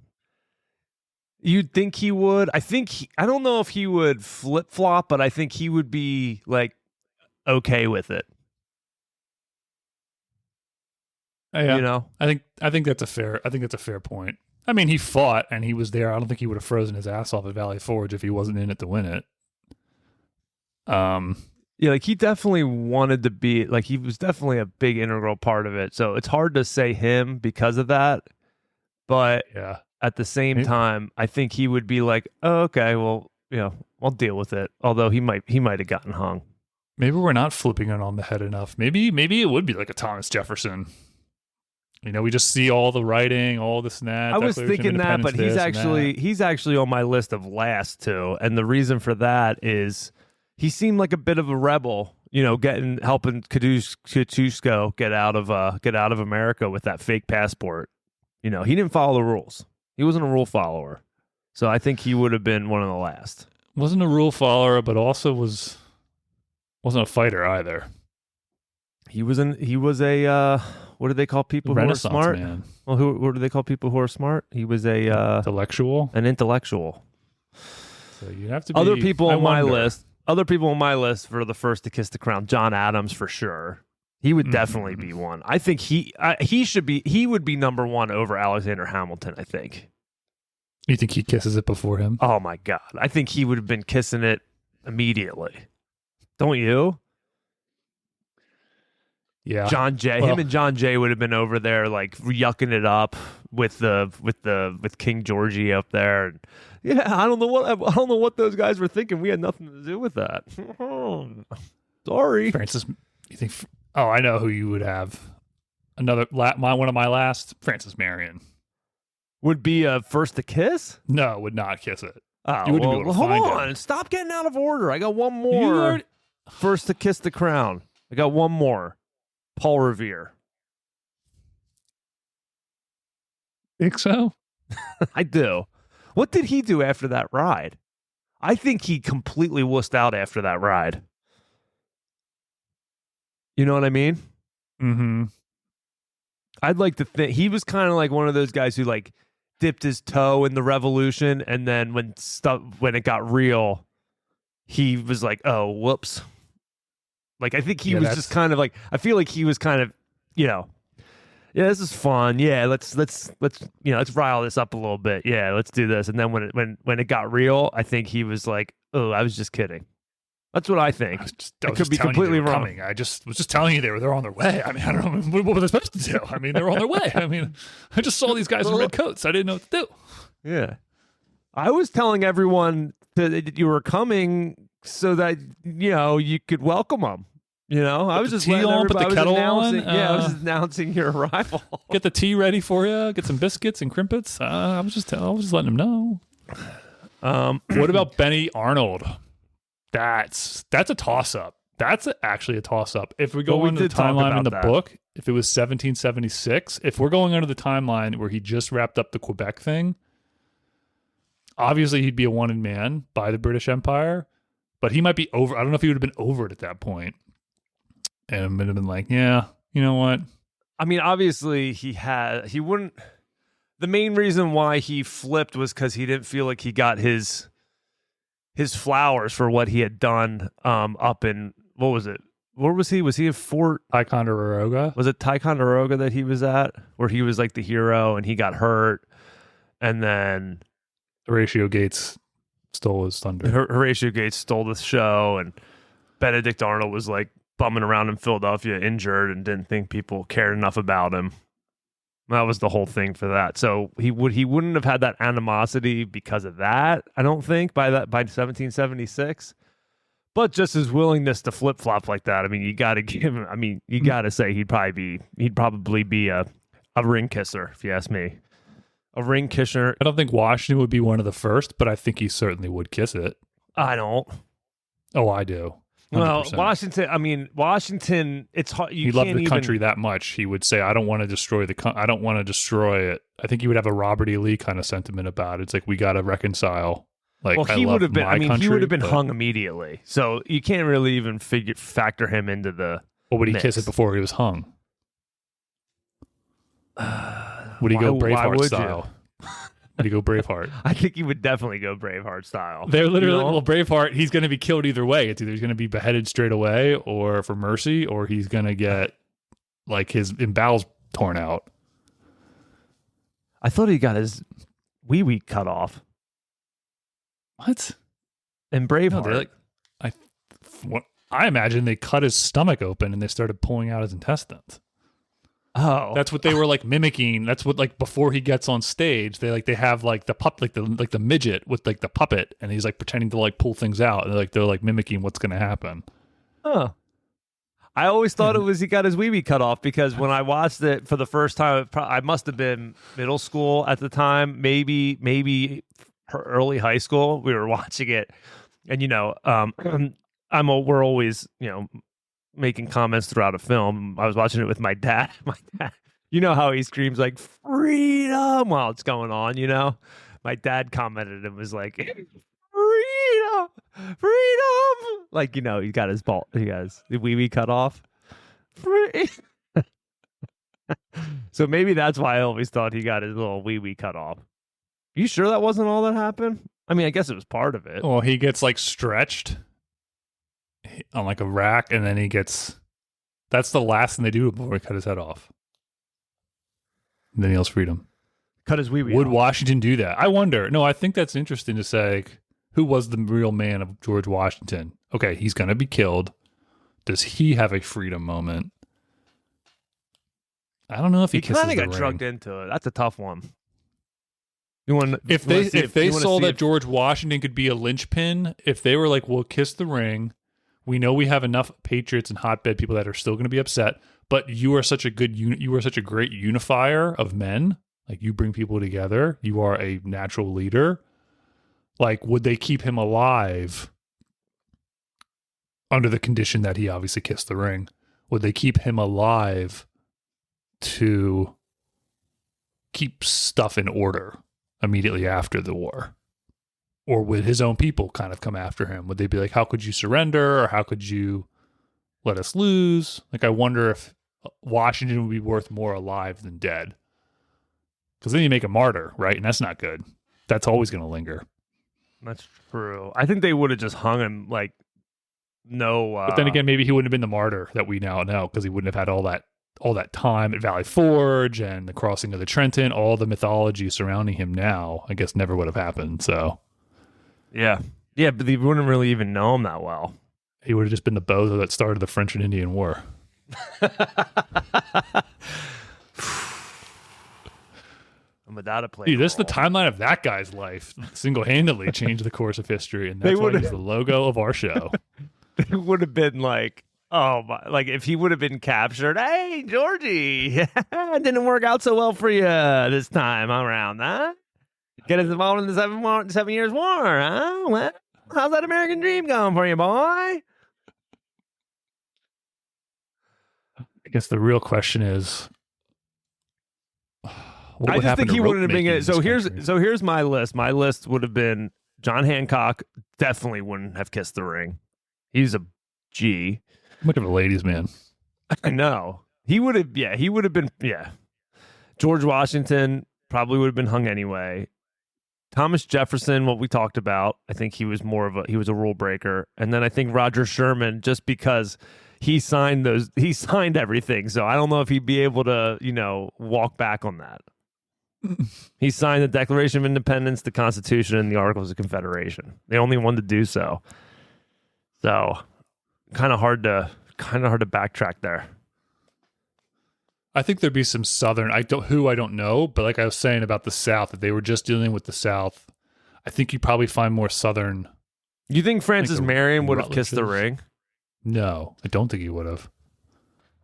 You'd think he would. I don't know if he would flip-flop, but I think he would be like okay with it. Yeah. I think that's a fair point. I mean, he fought and he was there. I don't think he would have frozen his ass off at Valley Forge if he wasn't in it to win it. Yeah, like he definitely wanted to be, like he was definitely a big integral part of it. So it's hard to say him because of that. But yeah, at the same time, I think he would be like, oh, okay, well, I'll deal with it. Although he might have gotten hung. Maybe we're not flipping it on the head enough. Maybe it would be like a Thomas Jefferson. We just see all the writing, all this and that. I was thinking that, but he's actually on my list of last 2. And the reason for that is he seemed like a bit of a rebel, helping Kosciuszko get out of America with that fake passport. He didn't follow the rules. He wasn't a rule follower. So I think he would have been one of the last. Wasn't a rule follower, but also wasn't a fighter either. He was a what do they call people who are smart? Man. Well, what do they call people who are smart? He was a an intellectual. So you have to be Other people on my list for the first to kiss the crown, John Adams for sure. He would definitely be one. I think he would be number one over Alexander Hamilton, I think. You think he kisses it before him? Oh my God. I think he would have been kissing it immediately. Don't you? Yeah. Him and John Jay would have been over there like yucking it up with King Georgie up there. And yeah, I don't know what those guys were thinking. We had nothing to do with that. Sorry. Francis, you think oh, I know who you would have. One of my last, Francis Marion. Would be a first to kiss? No, would not kiss it. Oh, well, hold on. Him. Stop getting out of order. I got one more. First to kiss the crown. I got one more. Paul Revere. Think so? I do. What did he do after that ride? I think he completely wussed out after that ride. You know what I mean? Mm-hmm. I'd like to think he was kind of like one of those guys who like dipped his toe in the revolution, and then when it got real, he was like, "Oh, whoops." Like I think he was just kind of like, I feel like he was kind of, yeah, this is fun. Yeah, let's rile this up a little bit. Yeah, let's do this. And then when it got real, I think he was like, "Oh, I was just kidding." That's what I think. I could be completely wrong. Coming. I was just telling you they're on their way. I mean, I don't know what were they supposed to do. I mean, they're on their way. I mean, I just saw these guys in red coats. I didn't know what to do. Yeah, I was telling everyone that you were coming so that you could welcome them. I was just letting everybody. Put the kettle on. I was announcing your arrival. Get the tea ready for you. Get some biscuits and crimpets. I was just letting them know. What about Benny Arnold? That's a toss-up. That's actually a toss-up. If we go into the timeline in the book, if it was 1776, if we're going under the timeline where he just wrapped up the Quebec thing, obviously he'd be a wanted man by the British Empire, but he might be over. I don't know if he would have been over it at that point. And would have been like, yeah, you know what? I mean, obviously he wouldn't. The main reason why he flipped was because he didn't feel like he got his flowers for what he had done up in, what was it? Where was he? Was he at Fort Ticonderoga? Was it Ticonderoga that he was at, where he was like the hero and he got hurt, and then Horatio Gates stole his thunder. Horatio Gates stole the show, and Benedict Arnold was like bumming around in Philadelphia injured and didn't think people cared enough about him. That was the whole thing for that. So he wouldn't have had that animosity because of that, I don't think, by 1776. But just his willingness to flip flop like that, I mean, you got to give him. I mean, you got to say he'd probably be a ring kisser, if you ask me. A ring kisser. I don't think Washington would be one of the first, but I think he certainly would kiss it. I don't. Oh, I do. 100%. Well, Washington. It's hard. He loved the country that much. He would say, "I don't want to destroy I don't want to destroy it." I think he would have a Robert E. Lee kind of sentiment about it. It's like we got to reconcile. Like, well, he would have been. He would have been but hung immediately. So you can't really even factor him into the. Or would he mix. kiss it before he was hung? Would he go Braveheart style? Would he go Braveheart? I think he would definitely go Braveheart style. They're literally, well, Braveheart, he's going to be killed either way. It's either he's going to be beheaded straight away or for mercy, or he's going to get like his bowels torn out. I thought he got his wee cut off. What? In Braveheart. I imagine they cut his stomach open and they started pulling out his intestines. Oh, that's what they were like mimicking. That's what, like, before he gets on stage, they have like the the midget with like the puppet, and he's like pretending to like pull things out. And they're like mimicking what's going to happen. Oh, I always thought it was he got his wee cut off, because when I watched it for the first time, I must have been middle school at the time, maybe early high school. We were watching it, and we're always, making comments throughout a film. I was watching it with my dad. My dad, you know how he screams like freedom while it's going on, My dad commented and was like, freedom, freedom. Like, he got his the wee wee cut off. Free. So maybe that's why I always thought he got his little wee wee cut off. You sure that wasn't all that happened? I mean, I guess it was part of it. Well, he gets like stretched on like a rack, and then that's the last thing they do before he cut his head off. And then he yells freedom. Cut his wee wee. Would Washington do that? I wonder. No, I think that's interesting to say. Who was the real man of George Washington? Okay, he's going to be killed. Does he have a freedom moment? I don't know if he kisses the ring. He kind of got drugged into it. That's a tough one. If they saw that George Washington could be a linchpin, if they were like, "We'll kiss the ring," we know we have enough patriots and hotbed people that are still going to be upset. But you are such a you are such a great unifier of men. Like, you bring people together. You are a natural leader. Like, would they keep him alive under the condition that he obviously kissed the ring? Would they keep him alive to keep stuff in order immediately after the war? Or would his own people kind of come after him? Would they be like, how could you surrender? Or how could you let us lose? Like, I wonder if Washington would be worth more alive than dead. Because then you make a martyr, right? And that's not good. That's always going to linger. That's true. I think they would have just hung him like no. But then again, maybe he wouldn't have been the martyr that we now know, because he wouldn't have had all that time at Valley Forge and the crossing of the Trenton. All the mythology surrounding him now, I guess, never would have happened. So, yeah, but they wouldn't really even know him that well. He would have just been the bozo that started the French and Indian War. Dude, this is the timeline of that guy's life. Single-handedly changed the course of history, and that's why he's the logo of our show. It would have been like, oh my! Like, if he would have been captured, hey Georgie, it didn't work out so well for you this time around, huh? Get us involved in the 7 years war, huh? Well, how's that American dream going for you, boy? I guess the real question is, I just think he wouldn't have been. So here's my list. My list would have been John Hancock. Definitely wouldn't have kissed the ring. He's a G. Much of a ladies' man. I know. He would have. Yeah, he would have been. Yeah. George Washington probably would have been hung anyway. Thomas Jefferson, what we talked about, I think he was he was a rule breaker. And then I think Roger Sherman, just because he signed everything. So I don't know if he'd be able to, walk back on that. He signed the Declaration of Independence, the Constitution, and the Articles of Confederation. The only one to do so. So, kind of hard to backtrack there. I think there'd be some Southern. I don't know, but like I was saying about the South, if they were just dealing with the South, I think you probably find more Southern. You think Francis Marion would have kissed the ring? No, I don't think he would have.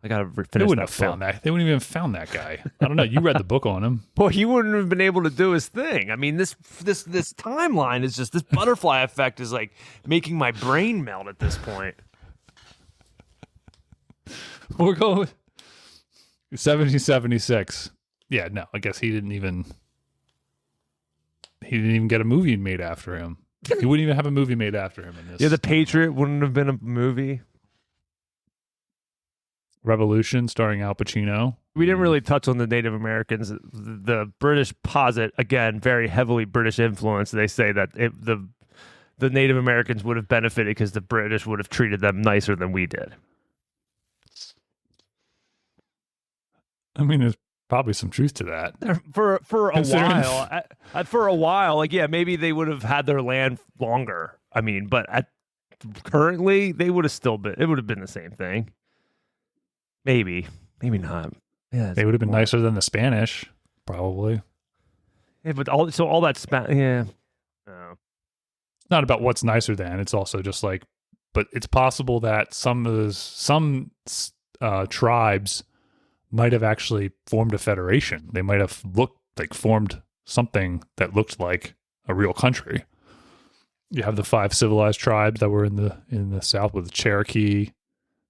I gotta finish. They wouldn't have found that. They wouldn't even have found that guy. I don't know. You read the book on him. Well, he wouldn't have been able to do his thing. I mean, this timeline is just, this butterfly effect is like making my brain melt at this point. We're going with 1776. Yeah, no, I guess he didn't even get a movie made after him. He wouldn't even have a movie made after him in this. Yeah, The Patriot wouldn't have been a movie. Revolution starring Al Pacino. We didn't really touch on the Native Americans. The British posit, again, very heavily British influence. They say that the Native Americans would have benefited because the British would have treated them nicer than we did. I mean, there's probably some truth to that. For a while, like, yeah, maybe they would have had their land longer. I mean, but currently, they would have still been. It would have been the same thing. Maybe not. Yeah, they would have been nicer than the Spanish, probably. Yeah, but all that yeah. Oh. It's not about what's nicer than. It's also just like, but it's possible that some tribes might have actually formed a federation. They might have formed something that looked like a real country. You have the 5 civilized tribes that were in the South with the Cherokee,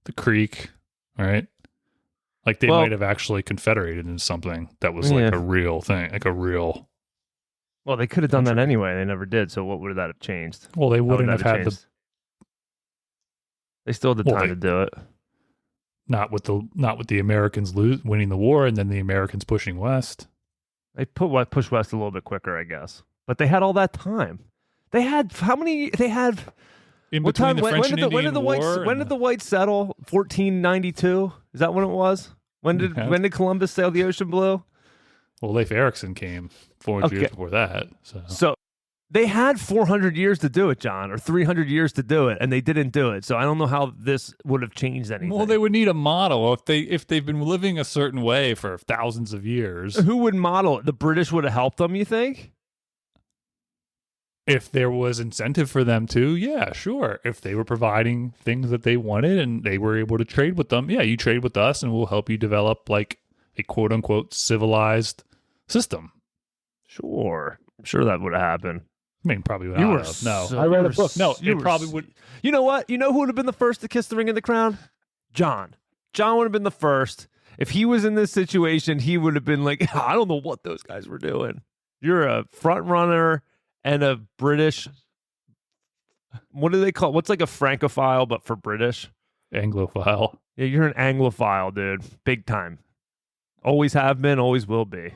the Creek, all right? Like they Well, might have actually confederated in something that was yeah. like a real thing, like a real Well, they could have done that country. anyway. They never did. So what would that have changed? Well, they How would wouldn't that have have had the changed? They still had the well, time they to do it. not with the Americans winning the war and then the Americans pushing west. They push west a little bit quicker, I guess. But they had all that time. They had how many? They had In what between time? the French and When did Indian the whites? War, When did the whites settle? 1492. Is that when it was? When did Columbus sail the ocean blue? well, Leif Erikson came 400 years before that. So they had 400 years to do it, John, or 300 years to do it, and they didn't do it. So I don't know how this would have changed anything. Well, they would need a model if they've been living a certain way for thousands of years. Who would model it? The British would have helped them, you think? If there was incentive for them to, yeah, sure. If they were providing things that they wanted and they were able to trade with them, yeah, you trade with us and we'll help you develop like a quote unquote civilized system. Sure. I'm sure that would have happened. I mean, probably would You not were have. No, so- I read you a were book. No, s- you it were probably s- would. You know what? You know who would have been the first to kiss the ring of the crown? John. John would have been the first. If he was in this situation, he would have been like, I don't know what those guys were doing. You're a front runner and a British. What do they call? What's like a Francophile, but for British? Anglophile. Yeah, you're an Anglophile, dude. Big time. Always have been, always will be.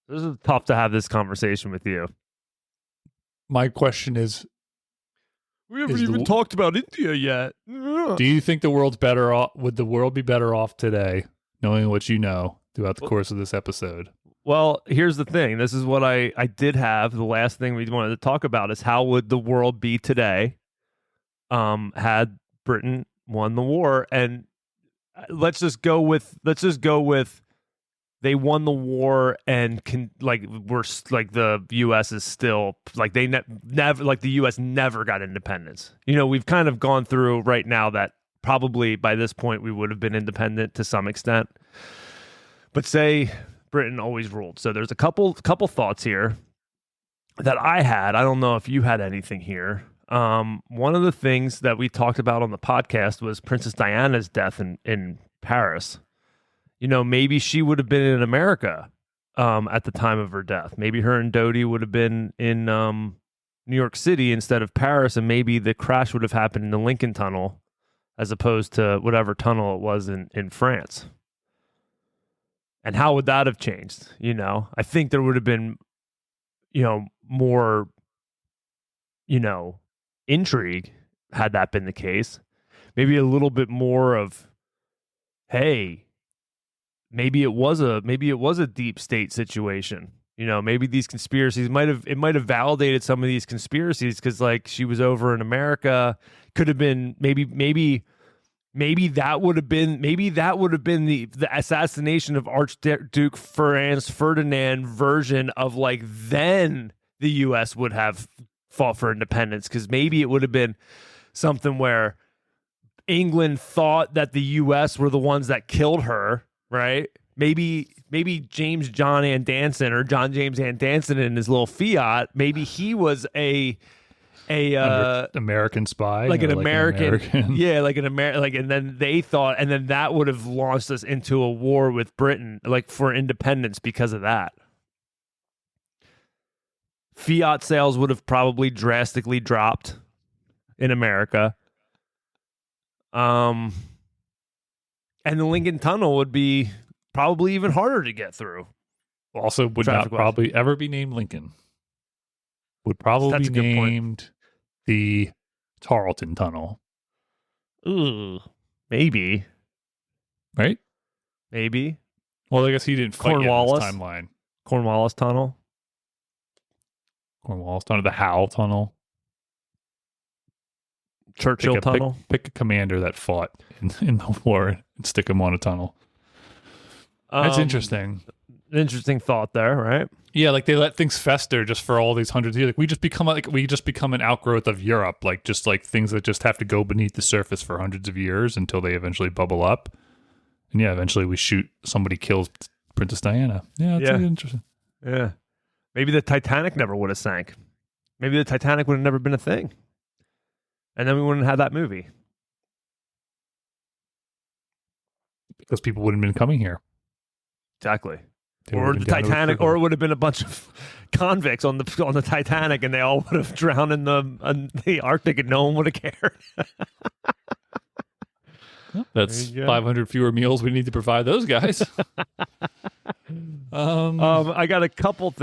This is tough to have this conversation with you. My question is, We haven't Is the even w- talked about India yet. do you think the world's better off? Would the world be better off today, knowing what you know throughout the course of this episode? Well, here's the thing. This is what I did have. The last thing we wanted to talk about is how would the world be today had Britain won the war. And let's just go with they won the war and the US is still like they never like the US never got independence. You know, we've kind of gone through right now that probably by this point we would have been independent to some extent. But say Britain always ruled. So there's a couple thoughts here that I had. I don't know if you had anything here. One of the things that we talked about on the podcast was Princess Diana's death in Paris. You know, maybe she would have been in America at the time of her death. Maybe her and Dodi would have been in New York City instead of Paris, and maybe the crash would have happened in the Lincoln Tunnel as opposed to whatever tunnel it was in France. And how would that have changed? You know, I think there would have been, you know, more, you know, intrigue had that been the case. Maybe a little bit more of, hey, maybe it was a deep state situation. You know, maybe these conspiracies might have validated some of these conspiracies because like she was over in America. Could have been maybe that would have been the assassination of Archduke Franz Ferdinand version of like then the U.S. would have fought for independence because maybe it would have been something where England thought that the U.S. were the ones that killed her, right? Maybe John James Andanson in his little Fiat, maybe he was a American spy, like an or American, yeah, like an American, like, and then they thought, and then that would have launched us into a war with Britain, like for independence because of that. Fiat sales would have probably drastically dropped in America. And the Lincoln Tunnel would be probably even harder to get through. Also, would Traffic not wise. probably ever be named Lincoln. Would probably That's be a good point. named the Tarleton Tunnel, Ooh, maybe. right? Well, I guess he didn't fight yet in Cornwallis. this timeline. Cornwallis Tunnel. Cornwallis Tunnel, the Howe Tunnel. Churchill Tunnel. Pick a commander that fought in the war and stick him on a tunnel. That's interesting. Interesting thought there, right? Yeah, like they let things fester just for all these hundreds of years. Like we just become an outgrowth of Europe, like just like things that just have to go beneath the surface for hundreds of years until they eventually bubble up. And yeah, eventually somebody kills Princess Diana. Yeah, it's Yeah. interesting. Yeah. Maybe the Titanic never would have sank. Maybe the Titanic would have never been a thing, and then we wouldn't have that movie. Because people wouldn't have been coming here. Exactly. They Or would have the been down to Titanic, or it Portugal. would have been a bunch of convicts on the Titanic, and they all would have drowned in the Arctic, and no one would have cared. That's There you go. 500 fewer meals we need to provide those guys. I got a couple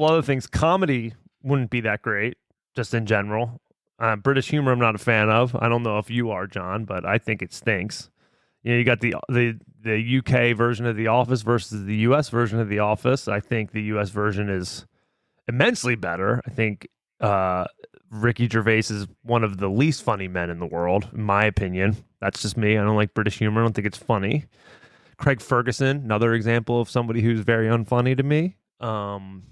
other things. Comedy wouldn't be that great, just in general. British humor, I'm not a fan of. I don't know if you are, John, but I think it stinks. You got the UK version of The Office versus the US version of The Office. I think the US version is immensely better. I think Ricky Gervais is one of the least funny men in the world, in my opinion. That's just me. I don't like British humor. I don't think it's funny. Craig Ferguson, another example of somebody who's very unfunny to me. And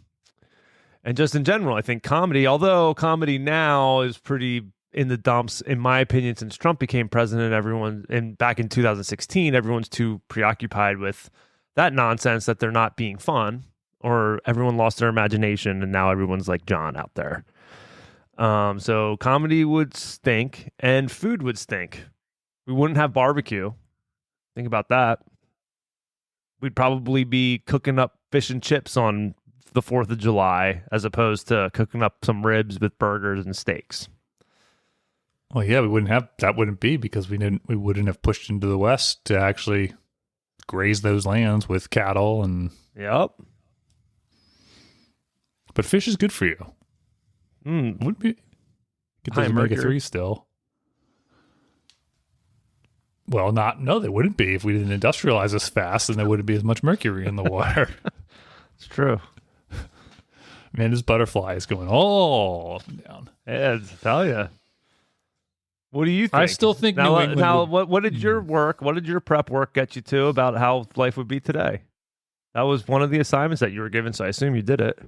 just in general, I think comedy, although comedy now is pretty in the dumps, in my opinion, since Trump became president, back in 2016, everyone's too preoccupied with that nonsense that they're not being fun, or everyone lost their imagination and now everyone's like John out there. So comedy would stink and food would stink. We wouldn't have barbecue. Think about that. We'd probably be cooking up fish and chips on the 4th of July as opposed to cooking up some ribs with burgers and steaks. Well, yeah, we wouldn't be because we wouldn't have pushed into the West to actually graze those lands with cattle and. Yep. But fish is good for you. Would be get those omega-3 still. Well, no, they wouldn't be if we didn't industrialize as fast, and there wouldn't be as much mercury in the water. It's true. Man, this butterfly is going all up and down. Yeah, I tell you. What do you think? I still think now. New England Now, would... what did your prep work get you to about how life would be today? That was one of the assignments that you were given, so I assume you did it.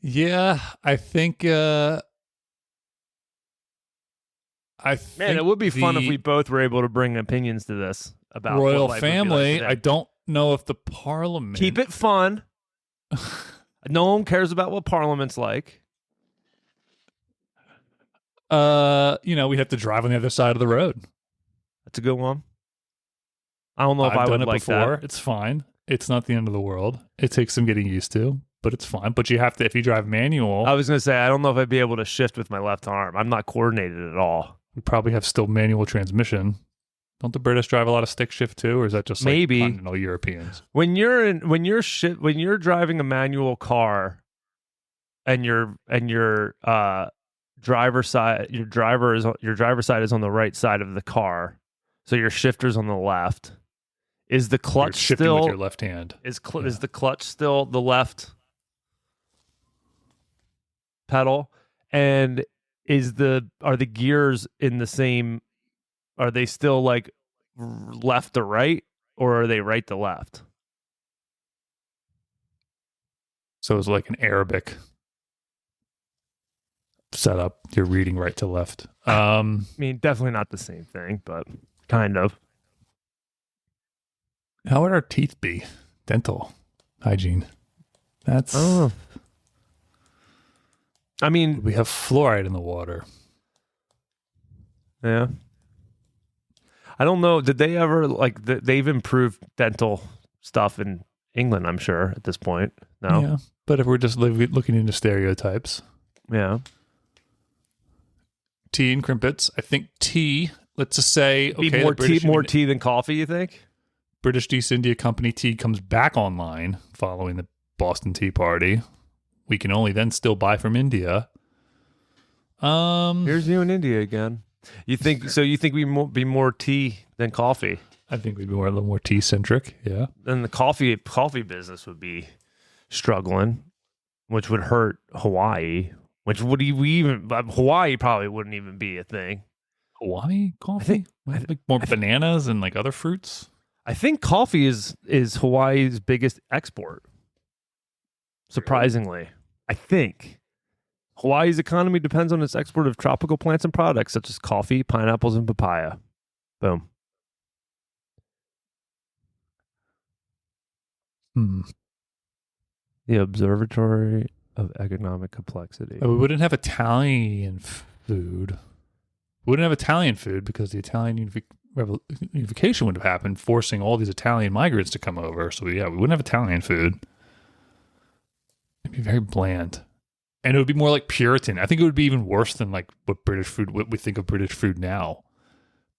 Yeah, I think. Man, it would be fun if we both were able to bring opinions to this about royal what life would be family. like I don't know if the parliament. keep it fun. No one cares about what parliament's like. We have to drive on the other side of the road. That's a good one. I don't know if I've I done would it like before. that. It's fine. It's not the end of the world. It takes some getting used to, but it's fine. But you have to, if you drive manual, I was going to say, I don't know if I'd be able to shift with my left arm. I'm not coordinated at all. we probably have still manual transmission. Don't the British drive a lot of stick shift too, or is that just like Maybe. continental Europeans? When you're driving a manual car and your driver side is on the right side of the car, so your shifter's on the left. Is the clutch You're shifting still with your left hand? Is the clutch still the left pedal? And are the gears in the same? Are they still like left to right, or are they right to left? So it's like an Arabic setup. You're reading right to left. I mean, definitely not the same thing, but kind of. How would our teeth be? Dental hygiene. That's. Oh. I mean, we have fluoride in the water. Yeah. I don't know. Did they ever they've improved dental stuff in England, I'm sure, at this point. No. Yeah. But if we're just looking into stereotypes. Yeah. Tea and crimpets. I think tea, let's just say, okay, more tea than coffee, you think? British East India Company tea comes back online following the Boston Tea Party. We can only then still buy from India. Here's you in India again. You think we'd be more tea than coffee? I think we'd be a little more tea centric. Yeah. Then the coffee business would be struggling, which would hurt Hawaii. Hawaii probably wouldn't even be a thing. Hawaii coffee? More bananas and like other fruits. I think coffee is Hawaii's biggest export. Surprisingly, I think Hawaii's economy depends on its export of tropical plants and products such as coffee, pineapples, and papaya. Boom. The Observatory of Economic Complexity. We wouldn't have Italian food. We wouldn't have Italian food because the Italian unification would have happened, forcing all these Italian migrants to come over. So yeah, we wouldn't have Italian food. It'd be very bland. And it would be more like Puritan. I think it would be even worse than like what we think of British food now.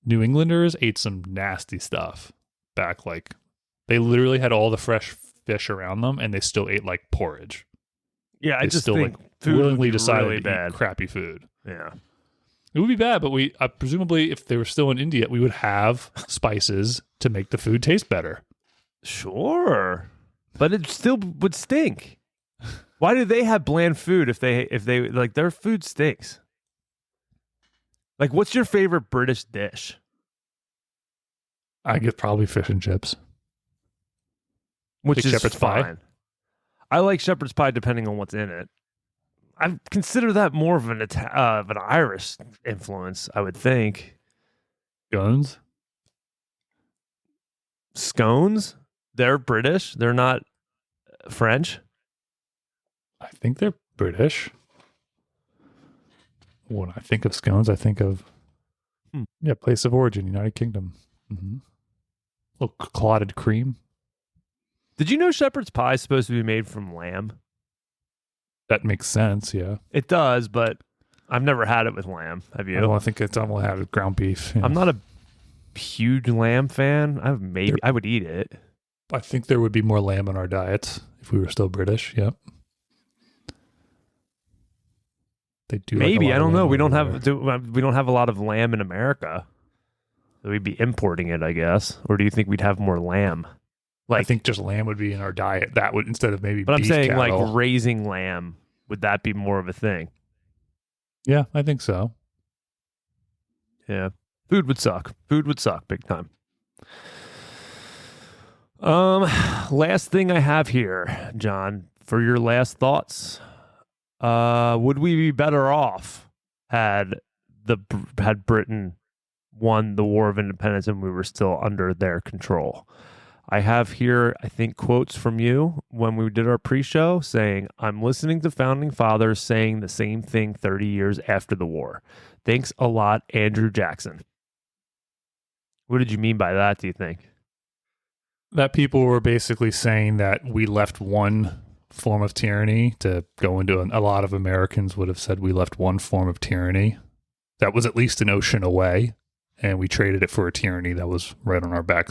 New Englanders ate some nasty stuff back, like they literally had all the fresh fish around them and they still ate like porridge. Yeah, I They just still think like food willingly would be decided really to bad. eat crappy food. Yeah. It would be bad, but we presumably, if they were still in India, we would have spices to make the food taste better. Sure, but it still would stink. Why do they have bland food if they like their food stinks? Like, what's your favorite British dish? I get probably fish and chips. Which Like is shepherd's pie? fine. I like shepherd's pie depending on what's in it. I consider that more of an Irish influence, I would think. Guns. Scones, they're British. They're not French. I think they're British. When I think of scones, I think of place of origin, United Kingdom. Mm-hmm. Little clotted cream. Did you know shepherd's pie is supposed to be made from lamb? That makes sense, yeah. It does, but I've never had it with lamb. Have you? I think it's only had with ground beef. Yeah. I'm not a huge lamb fan. I would eat it. I think there would be more lamb in our diets if we were still British. Yep. They do. Maybe, I don't know. We don't there. we don't have a lot of lamb in America, so we'd be importing it, I guess. Or do you think we'd have more lamb? I think just lamb would be in our diet. That would, instead of maybe. But I'm saying cattle. like raising lamb. Would that be more of a thing? Yeah, I think so. Yeah. Food would suck. Food would suck big time. Last thing I have here, John, for your last thoughts. Would we be better off had Britain won the War of Independence and we were still under their control? I have here, I think, quotes from you when we did our pre-show saying, I'm listening to founding fathers saying the same thing 30 years after the war. Thanks a lot, Andrew Jackson. What did you mean by that, do you think? That people were basically saying that we left one form of tyranny to go into a lot of Americans would have said we left one form of tyranny that was at least an ocean away, and we traded it for a tyranny that was right on our back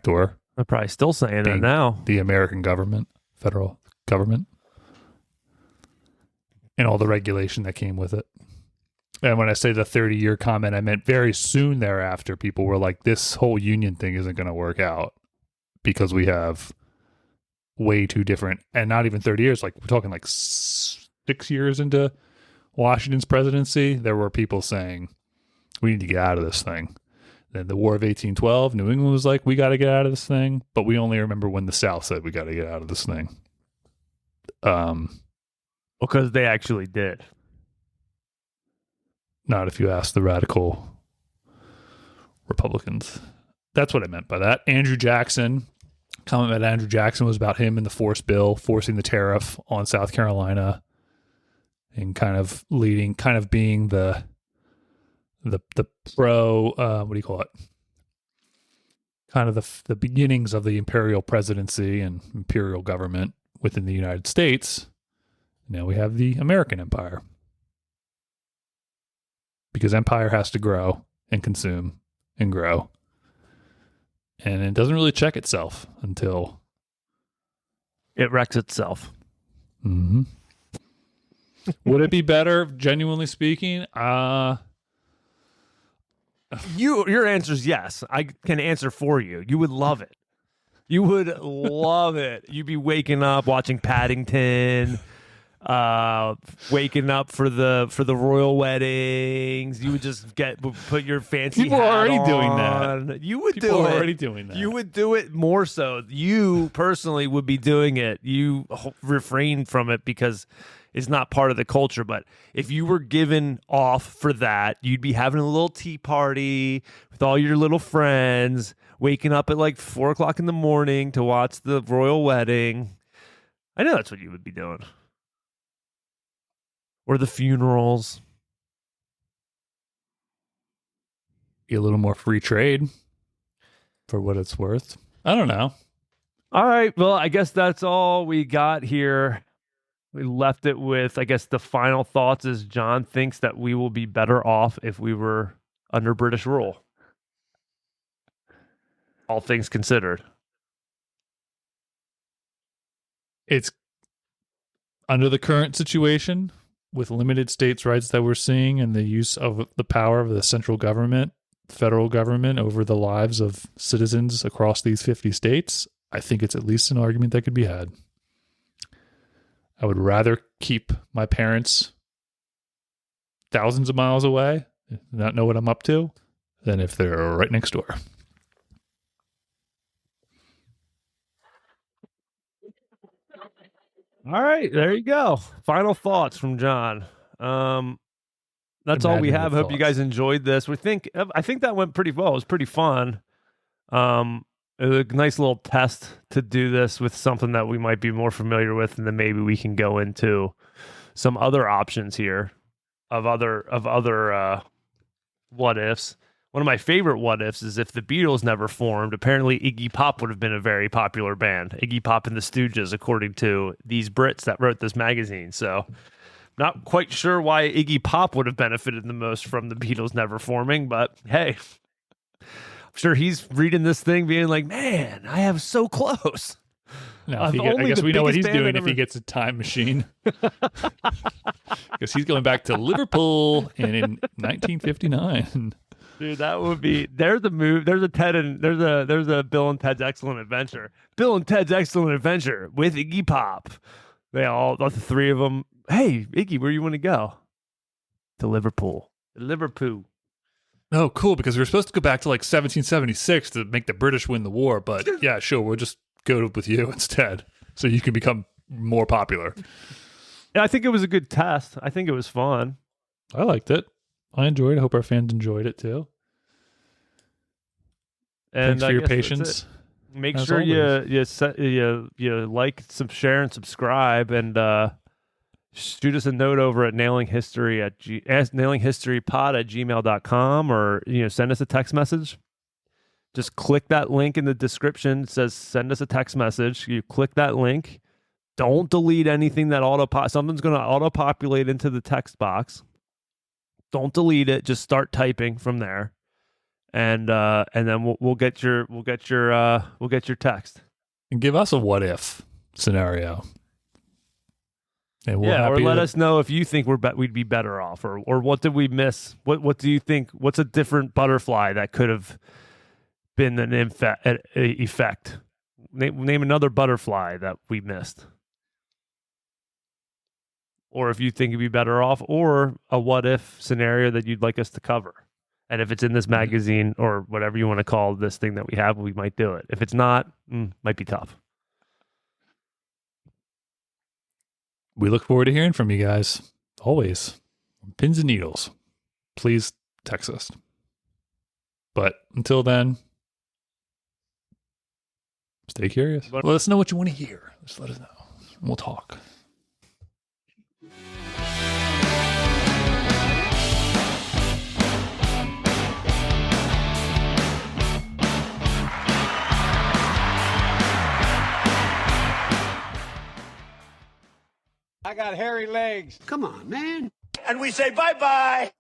door. They're probably still saying that now. The American government, federal government, and all the regulation that came with it. And when I say the 30-year comment, I meant very soon thereafter, people were like, this whole union thing isn't going to work out because we have way too different, and not even 30 years, like we're talking like 6 years into Washington's presidency, there were people saying, we need to get out of this thing. Then the War of 1812, New England was like, we got to get out of this thing, but we only remember when the South said we got to get out of this thing. Because they actually did. Not if you ask the radical Republicans. That's what I meant by that. Andrew Jackson, comment about Andrew Jackson was about him and the force bill, forcing the tariff on South Carolina, and kind of being the pro, what do you call it? Kind of the beginnings of the imperial presidency and imperial government within the United States. Now we have the American empire. Because empire has to grow and consume and grow. And it doesn't really check itself until it wrecks itself. Mm-hmm. Would it be better, genuinely speaking? Your answer is yes. I can answer for you. You would love it. You would love it. You'd be waking up watching Paddington, waking up for the royal weddings. You would just put your fancy People hat are already on. doing that. You would People do are it. already doing that. You would do it more so. You personally would be doing it. You refrain from it because it's not part of the culture. But if you were given off for that, you'd be having a little tea party with all your little friends, waking up at like 4:00 in the morning to watch the royal wedding. I know that's what you would be doing. Or the funerals. Be a little more free trade for what it's worth. I don't know. All right. Well, I guess that's all we got here. We left it with, I guess, the final thoughts is John thinks that we will be better off if we were under British rule. All things considered. It's under the current situation with limited states' rights that we're seeing and the use of the power of the central government, federal government over the lives of citizens across these 50 states. I think it's at least an argument that could be had. I would rather keep my parents thousands of miles away, not know what I'm up to, than if they're right next door. All right, there you go. Final thoughts from John. That's all we have. Hope you guys enjoyed this. I think that went pretty well. It was pretty fun. It was a nice little test to do this with something that we might be more familiar with, and then maybe we can go into some other options here of other what ifs. One of my favorite what ifs is if the Beatles never formed, apparently Iggy Pop would have been a very popular band. Iggy Pop and the Stooges, according to these Brits that wrote this magazine. So not quite sure why Iggy Pop would have benefited the most from the Beatles never forming, but hey, I'm sure he's reading this thing being like, man, I have so close. Now, I guess we know what he's doing if he gets a time machine. Because he's going back to Liverpool in 1959. Dude, that would be. There's a move. There's a Bill and Ted's Excellent Adventure. Bill and Ted's Excellent Adventure with Iggy Pop. The three of them. Hey, Iggy, where you want to go? To Liverpool. Liverpool. Oh, cool. Because we were supposed to go back to like 1776 to make the British win the war, but yeah, sure, we'll just go with you instead, so you can become more popular. Yeah, I think it was a good test. I think it was fun. I liked it. I enjoyed it. I hope our fans enjoyed it too. And thanks for your patience. Make sure you like, share, and subscribe, and shoot us a note over at nailinghistorypod@gmail.com, or send us a text message. Just click that link in the description. It says send us a text message. You click that link. Don't delete anything that something's going to auto-populate into the text box. Don't delete it. Just start typing from there, and then we'll get your text. And give us a what if scenario. And or let us know if you think we'd be better off, or what did we miss? What do you think? What's a different butterfly that could have been an effect? Name another butterfly that we missed. Or if you think it'd be better off, or a what if scenario that you'd like us to cover. And if it's in this magazine or whatever you want to call this thing that we have, we might do it. If it's not, might be tough. We look forward to hearing from you guys. Always. Pins and needles. Please text us. But until then, stay curious. Let us know what you want to hear. Just let us know. And we'll talk. I got hairy legs. Come on, man. And we say bye-bye.